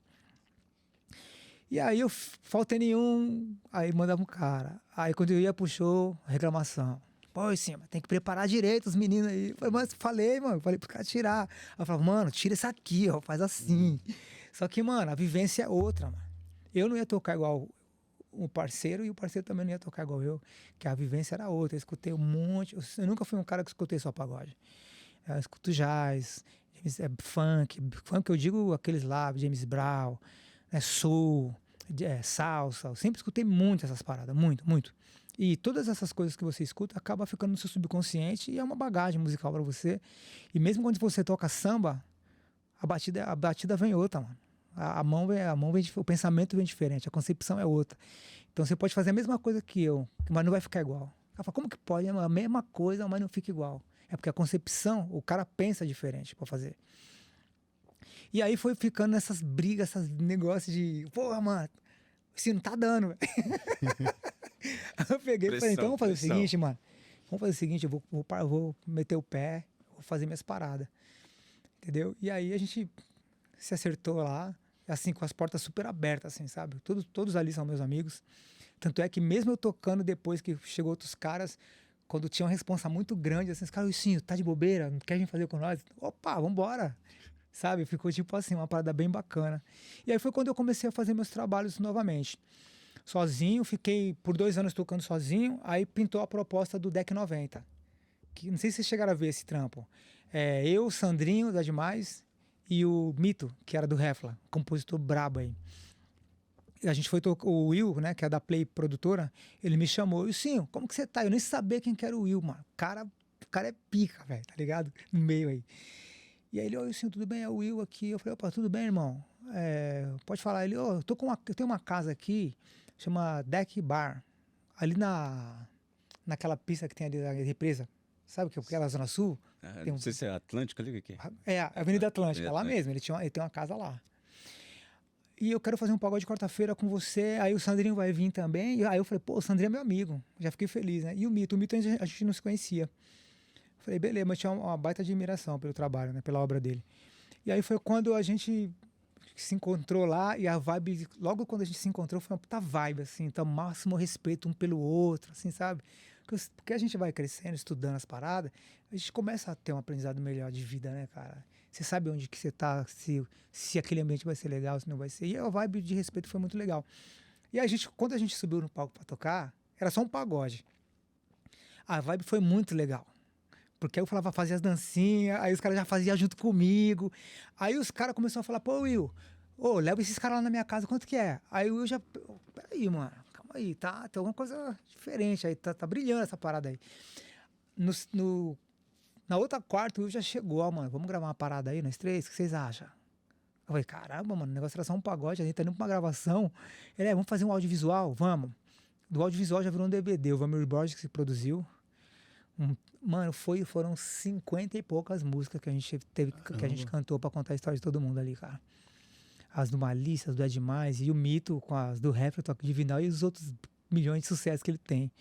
E aí eu faltei nenhum, aí mandava um cara. Aí quando eu ia pro show, reclamação. Pô, em cima, tem que preparar direito os meninos aí. Falei pros caras tirar. Aí eu falava, mano, tira isso aqui, ó, faz assim. Só que, mano, a vivência é outra, mano. Eu não ia tocar igual o parceiro e o parceiro também não ia tocar igual eu, que a vivência era outra. Eu escutei um monte. Eu nunca fui um cara que escutei só pagode. Eu escuto jazz, funk eu digo aqueles lá, James Brown, soul, salsa. Eu sempre escutei muito essas paradas, muito, muito. E todas essas coisas que você escuta acaba ficando no seu subconsciente e é uma bagagem musical para você. E mesmo quando você toca samba, a batida vem outra, mano. A mão vem, o pensamento vem diferente, a concepção é outra. Então você pode fazer a mesma coisa que eu, mas não vai ficar igual. Ela fala, como que pode? É a mesma coisa, mas não fica igual. É porque a concepção, o cara pensa diferente para fazer. E aí foi ficando nessas brigas, esses negócios de, porra, mano, assim, não tá dando, velho. Eu peguei e falei, então vamos fazer o seguinte, mano. Vamos fazer o seguinte, eu vou meter o pé, vou fazer minhas paradas. Entendeu? E aí a gente se acertou lá, assim, com as portas super abertas, assim, sabe? Todos ali são meus amigos. Tanto é que mesmo eu tocando depois que chegou outros caras, quando tinha uma responsa muito grande, assim, os caras, sim, tá de bobeira, não quer vir fazer com nós? Opa, vambora! Sabe? Ficou tipo assim, uma parada bem bacana. E aí foi quando eu comecei a fazer meus trabalhos novamente. Sozinho, fiquei por 2 anos tocando sozinho, aí pintou a proposta do Deck 90. Que, não sei se vocês chegaram a ver esse trampo. Eu, Sandrinho, da Demais, e o Mito, que era do Refla, compositor brabo aí. A gente foi tocar, o Will, né, que é da Play Produtora, ele me chamou, e sim, como que você tá? Eu nem sabia quem que era o Will, mano. O cara é pica, velho, tá ligado? No meio aí. E aí ele, oi, sim, tudo bem? É o Will aqui. Eu falei, opa, tudo bem, irmão? Pode falar. Ele, eu tenho uma casa aqui, chama Deck Bar, ali naquela pista que tem ali na represa. Sabe que é aquela Zona Sul? Tem Não sei se é Atlântico ali, o que é? É, a Avenida Atlântica, Avenida lá Atlântica. mesmo. Ele tem uma casa lá. E eu quero fazer um pagode quarta-feira com você. Aí o Sandrinho vai vir também. E aí eu falei, pô, o Sandrinho é meu amigo. Já fiquei feliz, né? E o Mito a gente não se conhecia. Falei, beleza, mas tinha uma baita admiração pelo trabalho, né? Pela obra dele. E aí foi quando a gente se encontrou lá e a vibe, logo quando a gente se encontrou, foi uma puta vibe, assim, então máximo respeito um pelo outro, assim, sabe? Porque a gente vai crescendo, estudando as paradas, a gente começa a ter um aprendizado melhor de vida, né, cara? Você sabe onde que você tá, se aquele ambiente vai ser legal, se não vai ser. E a vibe de respeito foi muito legal. E a gente, quando a gente subiu no palco pra tocar, era só um pagode. A vibe foi muito legal. Porque aí eu falava, fazia as dancinhas, aí os caras já faziam junto comigo. Aí os caras começaram a falar, pô, Will, leva esses caras lá na minha casa, quanto que é? Aí o Will já, peraí, mano, calma aí, tem alguma coisa diferente aí, tá brilhando essa parada aí. Na outra quarta, o Will já chegou, ó, mano, vamos gravar uma parada aí, nós três, o que vocês acham? Eu falei, caramba, mano, o negócio era só um pagode, a gente tá indo pra uma gravação. Ele, vamos fazer um audiovisual? Vamos. Do audiovisual já virou um DVD, o Vamir Borges que produziu. Mano, foram 50 e poucas músicas que a gente teve, que a gente cantou pra contar a história de todo mundo ali, cara. As do Malícia, as do É Demais, e o Mito com as do Rap, Toque Divinal e os outros milhões de sucessos que ele tem.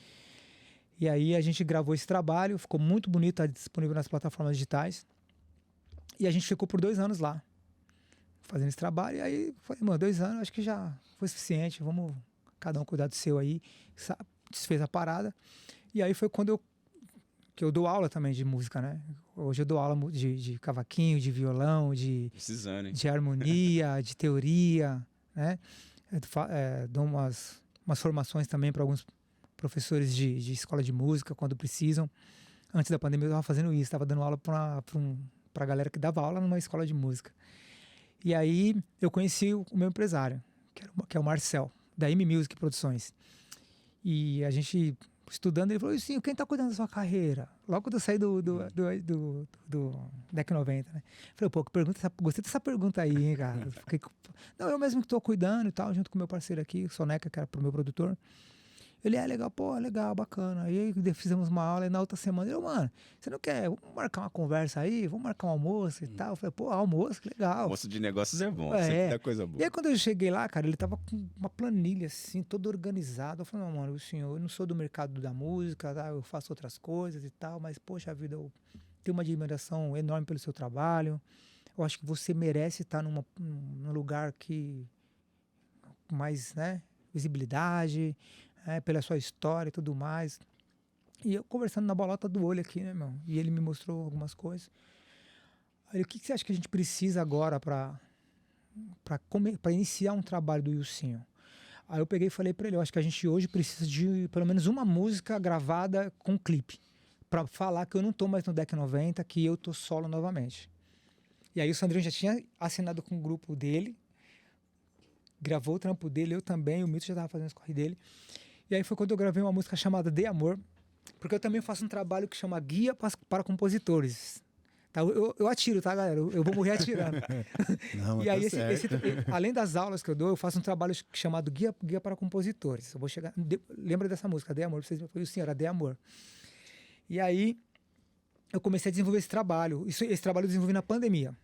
E aí a gente gravou esse trabalho, ficou muito bonito, tá disponível nas plataformas digitais. E a gente ficou por 2 anos lá, fazendo esse trabalho. E aí, falei, mano, 2 anos acho que já foi suficiente, vamos cada um cuidar do seu aí. Desfez a parada. E aí foi quando que eu dou aula também de música, né? Hoje eu dou aula de cavaquinho, de violão, de harmonia, de teoria, né? Dou umas formações também para alguns professores de escola de música, quando precisam. Antes da pandemia eu estava fazendo isso, estava dando aula para a galera que dava aula numa escola de música. E aí eu conheci o meu empresário, que é o Marcel, da M Music Produções. E a gente... estudando, ele falou, sim, quem tá cuidando da sua carreira? Logo quando eu saí do Deck 90, né? Falei, pô, gostei dessa pergunta aí, hein, cara? Não, eu mesmo que tô cuidando e tal, junto com o meu parceiro aqui, o Soneca, que era pro meu produtor. Ele, legal, pô, legal, bacana. Aí fizemos uma aula e na outra semana, mano, você não quer, vamos marcar uma conversa aí? Vamos marcar um almoço e tal? Eu falei, pô, almoço, que legal. Almoço de negócios é bom, sempre dá coisa boa. E aí quando eu cheguei lá, cara, ele tava com uma planilha assim, toda organizada. Eu falei, não, mano, eu não sou do mercado da música, tá? Eu faço outras coisas e tal, mas, poxa vida, eu tenho uma admiração enorme pelo seu trabalho. Eu acho que você merece estar num lugar que mais, né, visibilidade, pela sua história e tudo mais. E eu conversando na bolota do olho aqui, né, meu? E ele me mostrou algumas coisas. Aí, o que você acha que a gente precisa agora para iniciar um trabalho do Ilcinho? Aí eu peguei e falei para ele, eu acho que a gente hoje precisa de pelo menos uma música gravada com clipe, para falar que eu não tô mais no Deck 90, que eu tô solo novamente. E aí o Sandrinho já tinha assinado com o grupo dele, gravou o trampo dele, eu também, o Mito já tava fazendo as corridas dele. E aí foi quando eu gravei uma música chamada De Amor, porque eu também faço um trabalho que chama Guia para Compositores. Tá? Eu atiro, tá, galera? Eu vou morrer atirando. Não, e aí, tá além das aulas que eu dou, eu faço um trabalho chamado Guia para Compositores. Eu vou chegar... lembra dessa música, De Amor? Vocês, sim, era De Amor. E aí, eu comecei a desenvolver esse trabalho. Esse trabalho eu desenvolvi na pandemia.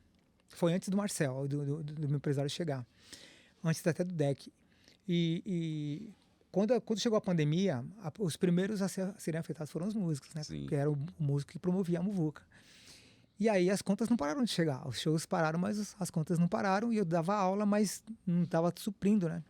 Foi antes do Marcel, do meu empresário chegar. Antes até do Deck. Quando chegou a pandemia, os primeiros a serem afetados foram os músicos, né? Sim. Porque era o músico que promovia a muvuca. E aí as contas não pararam de chegar. Os shows pararam, mas as contas não pararam. E eu dava aula, mas não estava suprindo, né?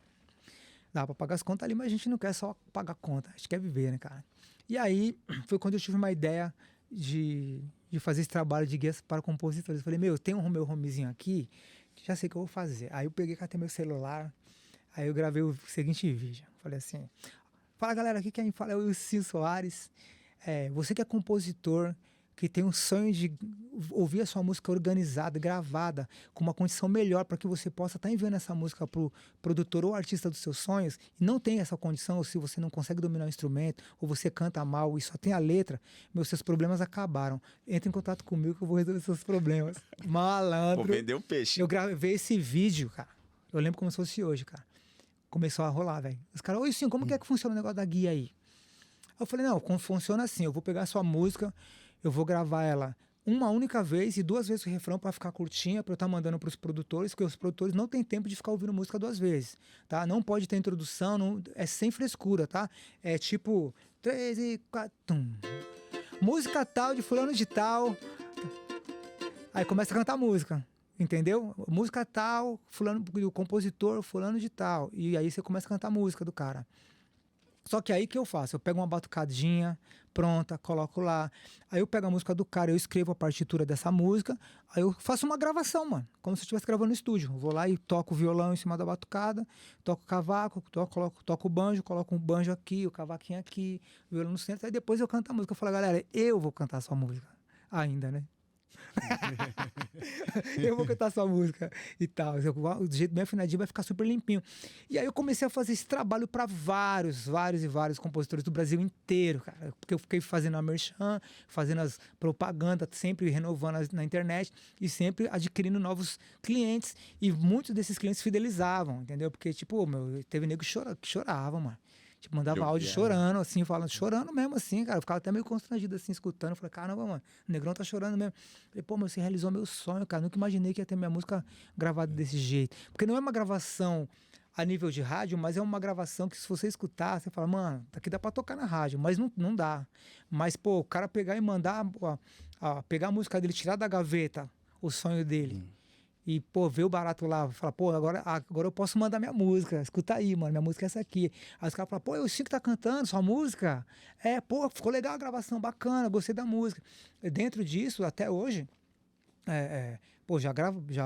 Dava para pagar as contas ali, mas a gente não quer só pagar conta. A gente quer viver, né, cara? E aí foi quando eu tive uma ideia de fazer esse trabalho de guias para compositores. Eu falei, eu tenho um meu homezinho aqui, que já sei o que eu vou fazer. Aí eu peguei, catei meu celular, aí eu gravei o seguinte vídeo. Falei assim, fala galera, aqui quem fala é o Ilcinho Soares. Você que é compositor, que tem um sonho de ouvir a sua música organizada, gravada, com uma condição melhor para que você possa estar enviando essa música para o produtor ou artista dos seus sonhos, e não tem essa condição, ou se você não consegue dominar o instrumento, ou você canta mal e só tem a letra, seus problemas acabaram. Entre em contato comigo que eu vou resolver seus problemas. Malandro. Vou vender o peixe. Eu gravei esse vídeo, cara. Eu lembro como se fosse hoje, cara. Começou a rolar, velho. Os caras, oi, sim, como que é que funciona o negócio da guia aí? Eu falei, não, funciona assim, eu vou pegar a sua música, eu vou gravar ela uma única vez e 2 vezes o refrão para ficar curtinha, para eu estar mandando para os produtores, porque os produtores não têm tempo de ficar ouvindo música 2 vezes, tá? Não pode ter introdução, não, é sem frescura, tá? É tipo 3 e 4, música tal de fulano de tal, aí começa a cantar a música, entendeu? Música tal, fulano, do compositor fulano de tal, e aí você começa a cantar a música do cara. Só que aí que eu faço? Eu pego uma batucadinha pronta, coloco lá. Aí eu pego a música do cara, eu escrevo a partitura dessa música, aí eu faço uma gravação, mano. Como se eu estivesse gravando no estúdio. Eu vou lá e toco o violão em cima da batucada, toco o cavaco, toco o banjo, coloco um banjo aqui, o cavaquinho aqui, o violão no centro. Aí depois eu canto a música. Eu falo, galera, eu vou cantar a sua música. Ainda, né? Eu vou cantar sua música e tal. O jeito bem afinadinho vai ficar super limpinho. E aí eu comecei a fazer esse trabalho para vários compositores do Brasil inteiro, cara. Porque eu fiquei fazendo a merchan, fazendo as propagandas, sempre renovando na internet e sempre adquirindo novos clientes. E muitos desses clientes fidelizavam, entendeu? Porque, tipo, teve nego que chorava, mano. Tipo, mandava áudio chorando, assim, falando, chorando mesmo, assim, cara. Eu ficava até meio constrangido, assim, escutando. Eu falei, caramba, mano, o Negrão tá chorando mesmo. Eu falei, pô, mas você realizou meu sonho, cara. Nunca imaginei que ia ter minha música gravada desse jeito. Porque não é uma gravação a nível de rádio, mas é uma gravação que se você escutar, você fala, mano, daqui dá pra tocar na rádio, mas não dá. Mas, pô, o cara pegar e mandar, pegar a música dele, tirar da gaveta o sonho dele. E, pô, ver o barato lá, fala, pô, agora eu posso mandar minha música, escuta aí, mano, minha música é essa aqui. Aí os caras falam, pô, eu sei que tá cantando sua música. Pô, ficou legal a gravação, bacana, gostei da música. E dentro disso, até hoje, pô, já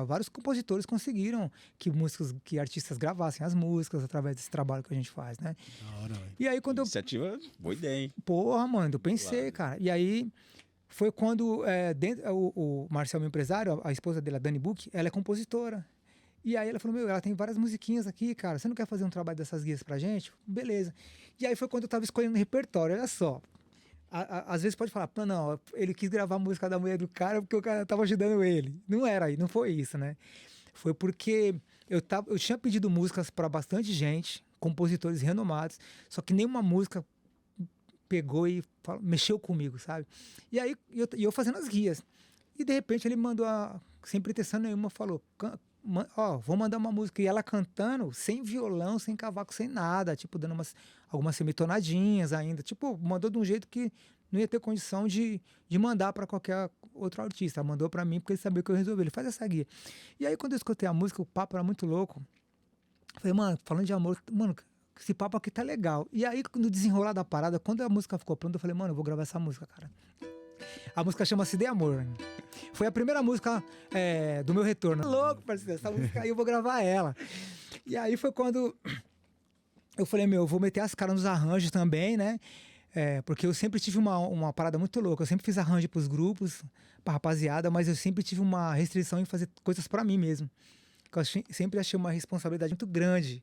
vários compositores conseguiram que artistas gravassem as músicas através desse trabalho que a gente faz, né? Da hora, velho. E aí, quando Iniciativa, boa ideia, hein? Porra, mano, eu pensei, Claro. cara. E aí foi quando o Marcel, meu empresário, a esposa dele, a Dani Buch, ela é compositora. E aí ela falou, ela tem várias musiquinhas aqui, cara, você não quer fazer um trabalho dessas guias pra gente? Beleza. E aí foi quando eu tava escolhendo o repertório, olha só. Às vezes pode falar, não, ele quis gravar a música da mulher do cara porque o cara tava ajudando ele. Não foi isso, né? Foi porque eu tinha pedido músicas para bastante gente, compositores renomados, só que nenhuma música pegou e mexeu comigo, sabe? E aí eu fazendo as guias. E de repente ele mandou, sem pretensão nenhuma, falou, vou mandar uma música. E ela cantando, sem violão, sem cavaco, sem nada, tipo, dando algumas semitonadinhas ainda. Tipo, mandou de um jeito que não ia ter condição de mandar para qualquer outro artista. Mandou para mim porque ele sabia que eu resolvi. Ele faz essa guia. E aí quando eu escutei a música, o papo era muito louco. Eu falei, mano, falando de amor, mano, esse papo aqui tá legal. E aí, no desenrolar da parada, quando a música ficou pronta, eu falei, mano, eu vou gravar essa música, cara. A música chama-se De Amor. Foi a primeira música do meu retorno. Louco, parceiro, essa música aí eu vou gravar ela. E aí foi quando eu falei, eu vou meter as caras nos arranjos também, né? Porque eu sempre tive uma parada muito louca. Eu sempre fiz arranjo pros grupos, pra rapaziada, mas eu sempre tive uma restrição em fazer coisas pra mim mesmo. Eu sempre achei uma responsabilidade muito grande.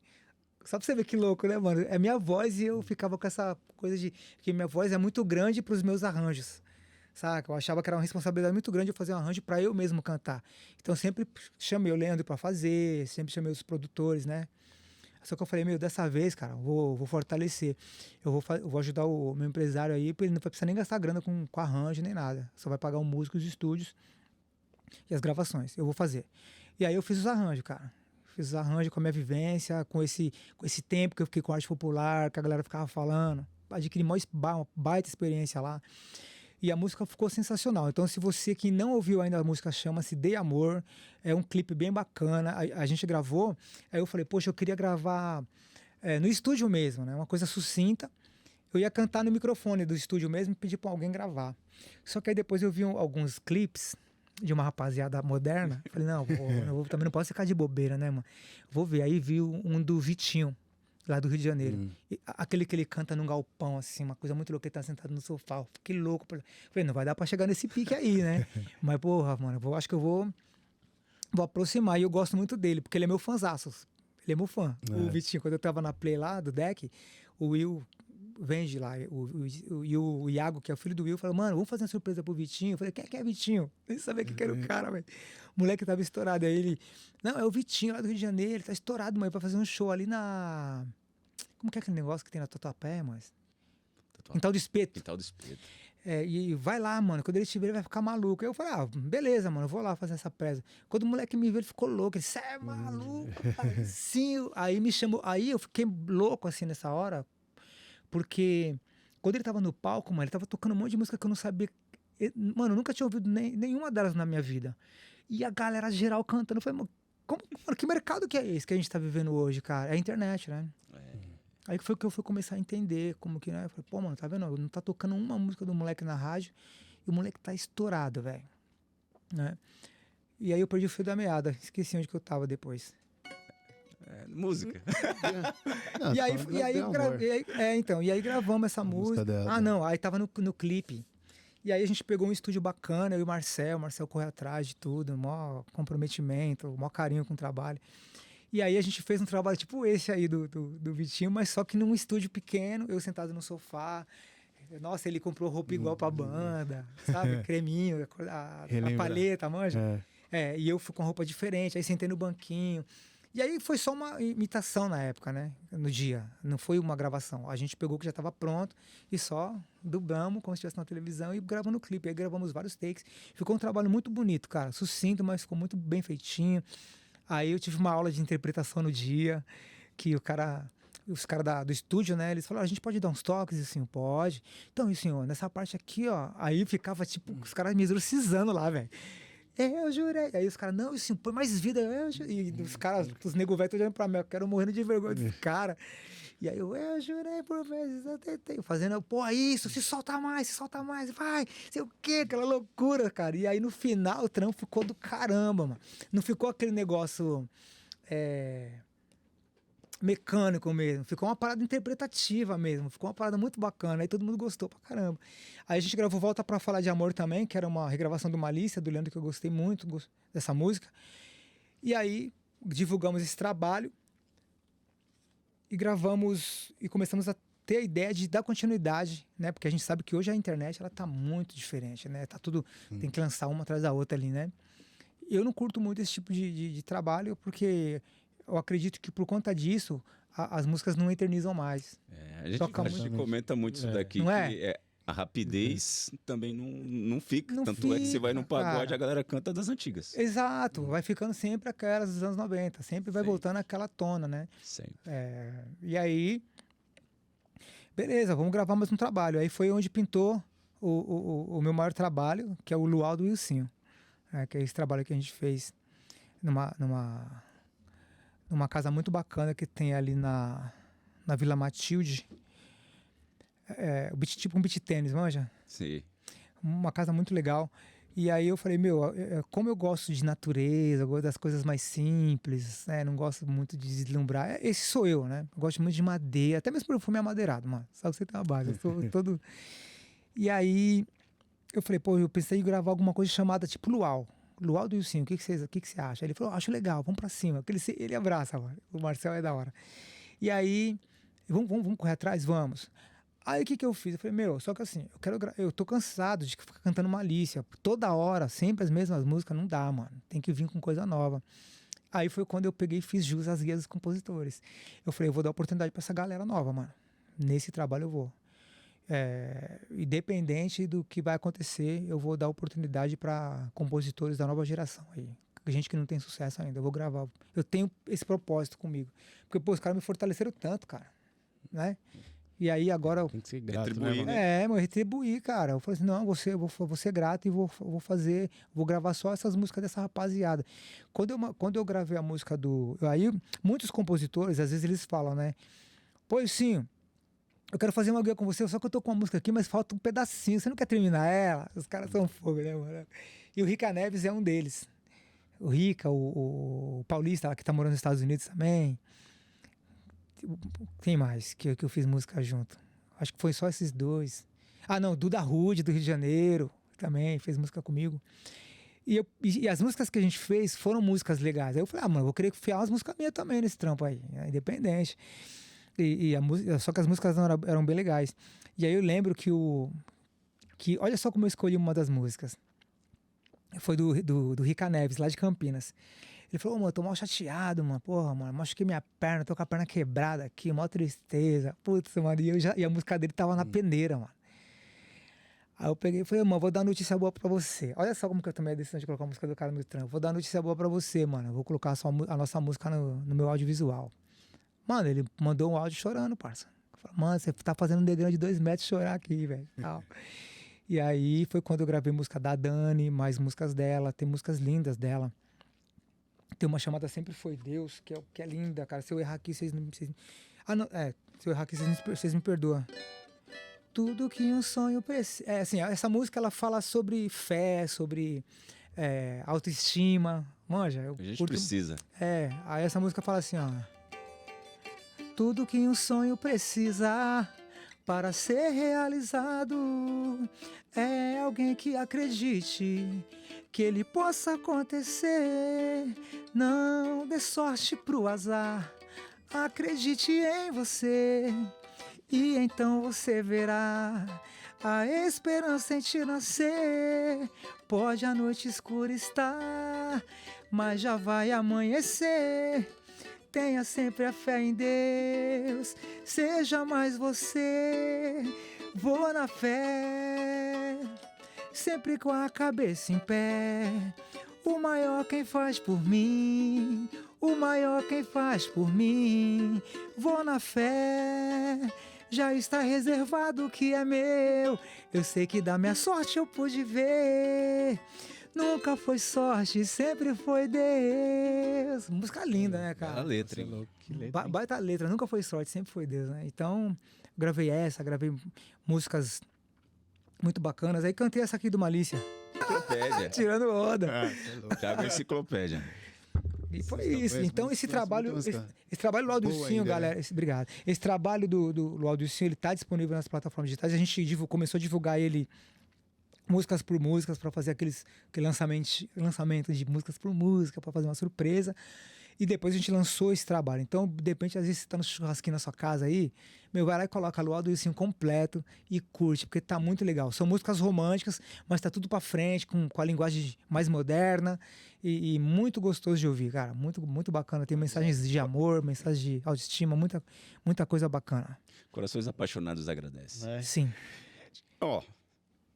Só pra você ver que louco, né, mano? É minha voz e eu ficava com essa coisa de que minha voz é muito grande pros meus arranjos, saca? Eu achava que era uma responsabilidade muito grande eu fazer um arranjo pra eu mesmo cantar. Então sempre chamei o Leandro pra fazer, sempre chamei os produtores, né? Só que eu falei, dessa vez, cara, vou fortalecer. Eu vou ajudar o meu empresário aí, porque ele não vai precisar nem gastar grana com arranjo nem nada. Só vai pagar o músico, os estúdios e as gravações. Eu vou fazer. E aí eu fiz os arranjos, cara. Fiz os arranjos com a minha vivência, com esse tempo que eu fiquei com arte popular, que a galera ficava falando. Adquiri uma baita experiência lá. E a música ficou sensacional. Então, se você que não ouviu ainda a música, chama-se De Amor. É um clipe bem bacana. A gente gravou. Aí eu falei, poxa, eu queria gravar no estúdio mesmo, né? Uma coisa sucinta. Eu ia cantar no microfone do estúdio mesmo e pedir para alguém gravar. Só que aí depois eu vi alguns clipes de uma rapaziada moderna. Falei, não, também não posso ficar de bobeira, né, mano? Vou ver. Aí vi um do Vitinho, lá do Rio de Janeiro. Hum. E aquele que ele canta num galpão, assim, uma coisa muito louca, ele tá sentado no sofá. Eu fiquei louco. Falei, não vai dar pra chegar nesse pique aí, né? Mas, porra, mano, acho que eu vou aproximar. E eu gosto muito dele, porque ele é meu fãzaço. Ele é meu fã. O Vitinho, quando eu tava na play lá do deck, o Will vende lá, o Iago, que é o filho do Will, falou, mano, vamos fazer uma surpresa pro Vitinho. Eu falei, quem é Vitinho? Nem sabia quem que era o cara, velho. O moleque tava estourado. Aí ele, não, é o Vitinho lá do Rio de Janeiro, ele tá estourado, mãe, pra fazer um show ali na... Como que é aquele negócio que tem na Tatuapé, mas... Quintal do Espeto. Quintal do Espeto. E vai lá, mano. Quando ele te ver, ele vai ficar maluco. Aí eu falei, beleza, mano, eu vou lá fazer essa presa. Quando o moleque me viu, ele ficou louco. Ele, cê é maluco, pai? Sim. Aí me chamou. Aí eu fiquei louco, assim, nessa hora. Porque quando ele tava no palco, mano, ele tava tocando um monte de música que eu não sabia. Mano, eu nunca tinha ouvido nenhuma delas na minha vida. E a galera geral cantando. Eu falei, mano, que mercado que é esse que a gente tá vivendo hoje, cara? É a internet, né? Aí foi que eu fui começar a entender como que, né? Eu falei, pô, mano, tá vendo? Não tá tocando uma música do moleque na rádio e o moleque tá estourado, velho. Né? E aí eu perdi o fio da meada. Esqueci onde que eu tava depois. Música. Não, E aí gravamos essa música. Dela. Não, aí tava no clipe. E aí a gente pegou um estúdio bacana, eu e o Marcel correu atrás de tudo, maior comprometimento, maior carinho com o trabalho. E aí a gente fez um trabalho tipo esse aí do Vitinho, mas só que num estúdio pequeno, eu sentado no sofá. Nossa, ele comprou roupa igual pra banda, sabe? Creminho, a palheta, manja? E eu fui com roupa diferente, aí sentei no banquinho. E aí foi só uma imitação na época, né? No dia. Não foi uma gravação. A gente pegou o que já estava pronto e só dublamos como se estivesse na televisão e gravando o clipe. Aí gravamos vários takes. Ficou um trabalho muito bonito, cara. Sucinto, mas ficou muito bem feitinho. Aí eu tive uma aula de interpretação no dia, que os caras do estúdio, né? Eles falaram, a gente pode dar uns toques? E assim, pode. Então, e senhor, nessa parte aqui, ó. Aí ficava, tipo, os caras me exorcizando lá, velho. Eu jurei. Aí os caras, não, assim, põe mais vida. E os caras, os nego velhos olhando pra mim, eu quero morrendo de vergonha desse cara. E aí eu jurei por vezes, eu tentei. Fazendo, pô, isso, se solta mais, vai, sei o quê, aquela loucura, cara. E aí no final o trampo ficou do caramba, mano. Não ficou aquele negócio mecânico mesmo. Ficou uma parada interpretativa mesmo. Ficou uma parada muito bacana. Aí todo mundo gostou pra caramba. Aí a gente gravou Volta Pra Falar de Amor também, que era uma regravação do Malícia, do Leandro, que eu gostei muito dessa música. E aí divulgamos esse trabalho e gravamos e começamos a ter a ideia de dar continuidade, né? Porque a gente sabe que hoje a internet ela tá muito diferente, né? Tá tudo, tem que lançar uma atrás da outra ali, né? Eu não curto muito esse tipo de trabalho porque eu acredito que por conta disso as músicas não eternizam mais. A gente comenta muito isso daqui, não que a rapidez também não fica. Tanto é que você vai num pagode, cara, a galera canta das antigas. Exato, vai ficando sempre aquelas dos anos 90, sempre vai voltando aquela tona, né? Sempre. E aí, beleza, vamos gravar mais um trabalho. Aí foi onde pintou o meu maior trabalho, que é o Luau do Wilsinho, que é esse trabalho que a gente fez numa casa muito bacana que tem ali na Vila Matilde. Tipo um beach tênis, manja? Sim. Uma casa muito legal. E aí eu falei, como eu gosto de natureza, eu gosto das coisas mais simples, né? Não gosto muito de deslumbrar. Esse sou eu, né? Eu gosto muito de madeira, até mesmo porque eu fui amadeirado, mano. Sabe que você tem uma base, eu sou todo... E aí eu falei, eu pensei em gravar alguma coisa chamada tipo Luau do Wilsinho, o que você acha? Ele falou, acho legal, vamos pra cima. Porque ele abraça, mano. O Marcel é da hora. E aí, vamos correr atrás? Vamos. Aí o que eu fiz? Eu falei, só que assim, eu tô cansado de ficar cantando Malícia. Toda hora, sempre as mesmas músicas, não dá, mano. Tem que vir com coisa nova. Aí foi quando eu peguei e fiz jus às guias dos compositores. Eu falei, eu vou dar oportunidade pra essa galera nova, mano. Nesse trabalho eu vou. Independente do que vai acontecer, eu vou dar oportunidade para compositores da nova geração aí. Gente que não tem sucesso ainda, eu vou gravar. Eu tenho esse propósito comigo. Porque, os caras me fortaleceram tanto, cara. Né? E aí agora... Tem que ser grato, retribuir, né? né? Eu retribuí, cara. Eu falei assim, não, eu vou ser grato e vou gravar só essas músicas dessa rapaziada. Quando eu gravei a música Aí, muitos compositores, às vezes eles falam, né? Sim, eu quero fazer uma guia com você, só que eu tô com uma música aqui, mas falta um pedacinho. Você não quer terminar ela? Os caras são fogo, né, mano? E o Rica Neves é um deles. O Rica, o paulista lá que tá morando nos Estados Unidos também. Quem mais que eu fiz música junto? Acho que foi só esses dois. Ah, não, Duda Rude, do Rio de Janeiro, também fez música comigo. E as músicas que a gente fez foram músicas legais. Aí eu falei, mano, vou querer enfiar umas músicas minhas também nesse trampo aí, independente. Só que as músicas não eram bem legais. E aí eu lembro que olha só como eu escolhi uma das músicas. Foi do Rica Neves, lá de Campinas. Ele falou, mano, eu tô mal chateado, mano. Porra, mano, machuquei minha perna, tô com a perna quebrada aqui, mó tristeza. Putz, mano, e a música dele tava na peneira, mano. Aí eu peguei e falei, mano, vou dar uma notícia boa pra você. Olha só como que eu tomei a decisão de colocar a música do cara no trampo. Vou dar uma notícia boa pra você, mano. Eu vou colocar a nossa música no meu audiovisual. Mano, ele mandou um áudio chorando, parça. Falei, mano, você tá fazendo um degrau de 2 metros chorar aqui, velho. E aí foi quando eu gravei música da Dani, mais músicas dela, tem músicas lindas dela. Tem uma chamada Sempre Foi Deus, que é linda, cara. Se eu errar aqui, vocês não... se eu errar aqui, vocês me perdoam. Tudo que um sonho precisa... assim, essa música, ela fala sobre fé, sobre autoestima. Manja, A gente precisa. Aí essa música fala assim, ó. Tudo que um sonho precisa para ser realizado é alguém que acredite que ele possa acontecer. Não dê sorte pro azar, acredite em você e então você verá a esperança em te nascer. Pode a noite escura estar, mas já vai amanhecer. Tenha sempre a fé em Deus, seja mais você. Vou na fé, sempre com a cabeça em pé. O maior quem faz por mim, o maior quem faz por mim. Vou na fé, já está reservado o que é meu. Eu sei que da minha sorte eu pude ver. Nunca foi sorte, sempre foi Deus. Música linda, né, cara? A letra, hein? Que letra, hein? Baita letra, nunca foi sorte, sempre foi Deus, né? Então, gravei músicas muito bacanas. Aí cantei essa aqui do Malícia. Enciclopédia. Tirando onda. Thiago Enciclopédia. E foi Música, isso. Então, esse trabalho do Aldilcinho, ainda, galera, obrigado. Esse trabalho do Aldilcinho, ele tá disponível nas plataformas digitais. A gente começou a divulgar ele músicas por músicas, para fazer aquele lançamento de músicas por música, para fazer uma surpresa. E depois a gente lançou esse trabalho. Então, de repente, às vezes você tá no churrasquinho na sua casa aí, vai lá e coloca o Aldilcinho completo e curte, porque tá muito legal. São músicas românticas, mas tá tudo para frente, com a linguagem mais moderna e muito gostoso de ouvir, cara. Muito, muito bacana. Tem mensagens de amor, mensagens de autoestima, muita coisa bacana. Corações apaixonados agradecem. Sim. Ó,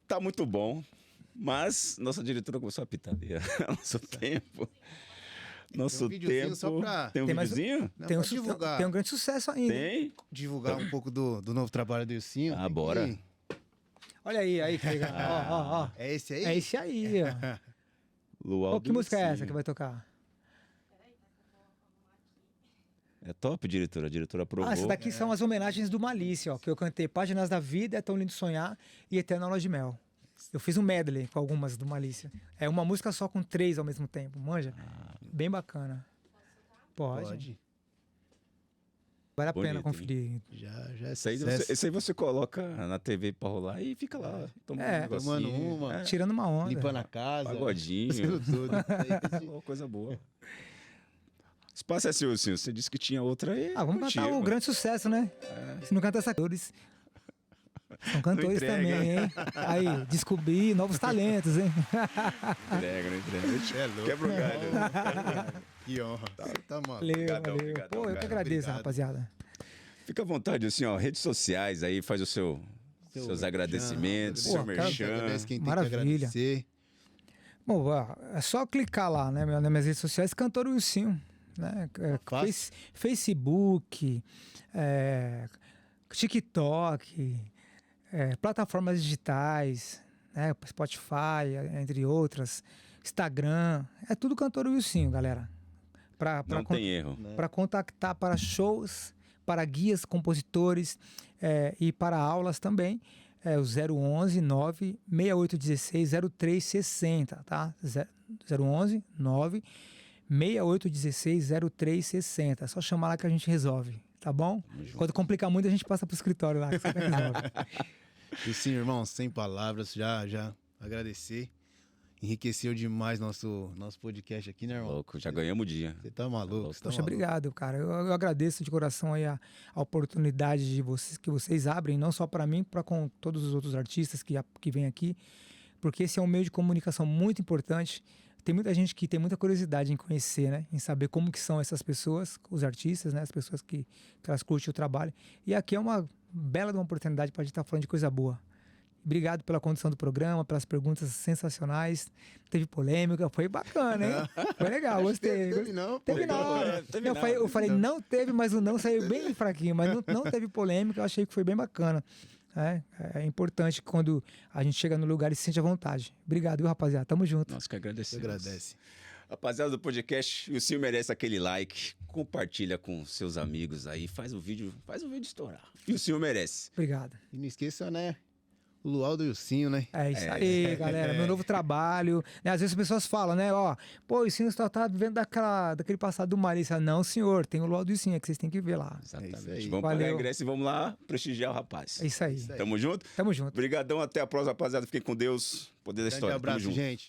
tá muito bom, mas nossa diretora começou a apitar ali. Nosso tempo. Nosso tempo. Só pra... Tem um videozinho? Não, Tem pra divulgar. Tem um grande sucesso ainda. Tem? Divulgar um pouco do novo trabalho do Ilcinho. Ah, bora. Olha aí, que legal. Ó. É esse aí? É esse aí, ó. Luau Que música é essa que vai tocar? É top, diretora. A diretora aprovou. Essa daqui são as homenagens do Malícia, ó, que eu cantei Páginas da Vida, É Tão Lindo Sonhar e Eterna Lua de Mel. Eu fiz um medley com algumas do Malícia. É uma música só com 3 ao mesmo tempo, manja? Bem bacana. Pode. Vale a Bonito, pena conferir. Já é Esse aí você coloca na TV pra rolar e fica lá tomando um negocinho. Tomando uma. Tirando uma onda. Limpando a casa. Pagodinho. Fazendo tudo. Oh, coisa boa. Espaço é seu, senhor. Você disse que tinha outra aí. Vamos cantar o grande sucesso, né? Se não canta essa cantores. São cantores também, hein? Aí, descobri novos talentos, hein? Entrega. É louco. Quebra o galho. Que honra. Tá maluco. Valeu. Obrigadão, Pô, eu que cara. agradeço, Obrigado. rapaziada. Fica à vontade, assim, ó. Redes sociais aí, faz seus agradecimentos, Pô, seu cara, merchan. Agradece quem tem Maravilha. que agradecer. Bom, é só clicar lá, né, nas minhas redes sociais, Cantor Wilson, né? Fácil. Facebook, TikTok, plataformas digitais, né, Spotify, entre outras, Instagram, é tudo Cantor Wilson, galera. Não tem erro. Para contactar para shows, para guias, compositores e para aulas também, o 011 9 6816 0360, tá? 011 9 6816 0360. É só chamar lá que a gente resolve. tá bom? Tamo junto. Quando complicar muito, a gente passa pro escritório lá. Que você resolve. E sim, irmão, sem palavras, já agradecer. Enriqueceu demais nosso podcast aqui, né, irmão? Louco, já ganhamos o dia. Você tá maluco, você tá Poxa, maluco. obrigado, cara. Eu agradeço de coração aí a oportunidade de vocês, que vocês abrem, não só para mim, para com todos os outros artistas que vêm aqui, porque esse é um meio de comunicação muito importante. Tem muita gente que tem muita curiosidade em conhecer, né? Em saber como que são essas pessoas, os artistas, né? As pessoas que elas curtem o trabalho. E aqui é uma bela de uma oportunidade para a gente estar falando de coisa boa. Obrigado pela condução do programa, pelas perguntas sensacionais. Teve polêmica, foi bacana, hein? Foi legal, gostei. Teve não, pô. Teve nada. Teve Eu nada. falei, eu falei, não teve, mas o não saiu bem fraquinho. Mas não teve polêmica, eu achei que foi bem bacana. É importante quando a gente chega no lugar e se sente à vontade. Obrigado, viu, rapaziada? Tamo junto. Nós que Você agradecemos. agradece. Rapaziada do podcast, o senhor merece aquele like, compartilha com seus amigos aí, faz o vídeo estourar. E o senhor merece. Obrigado. E não esqueça, né? O Lualdo e o Cinho, né? É isso aí, galera. Meu novo trabalho. Né, às vezes as pessoas falam, né? Ó, pô, o Sinho tá vivendo daquele passado do Marisa. Não, senhor, tem o Lualdo e o Cinho, é que vocês têm que ver lá. Exatamente. É isso aí. Vamos Valeu. pagar ingresso e vamos lá prestigiar o rapaz. É isso aí. Isso aí. Tamo junto? Tamo junto. Obrigadão, até a próxima, rapaziada. Fiquem com Deus. Poder da Grande história. Tamo abraço, junto. gente.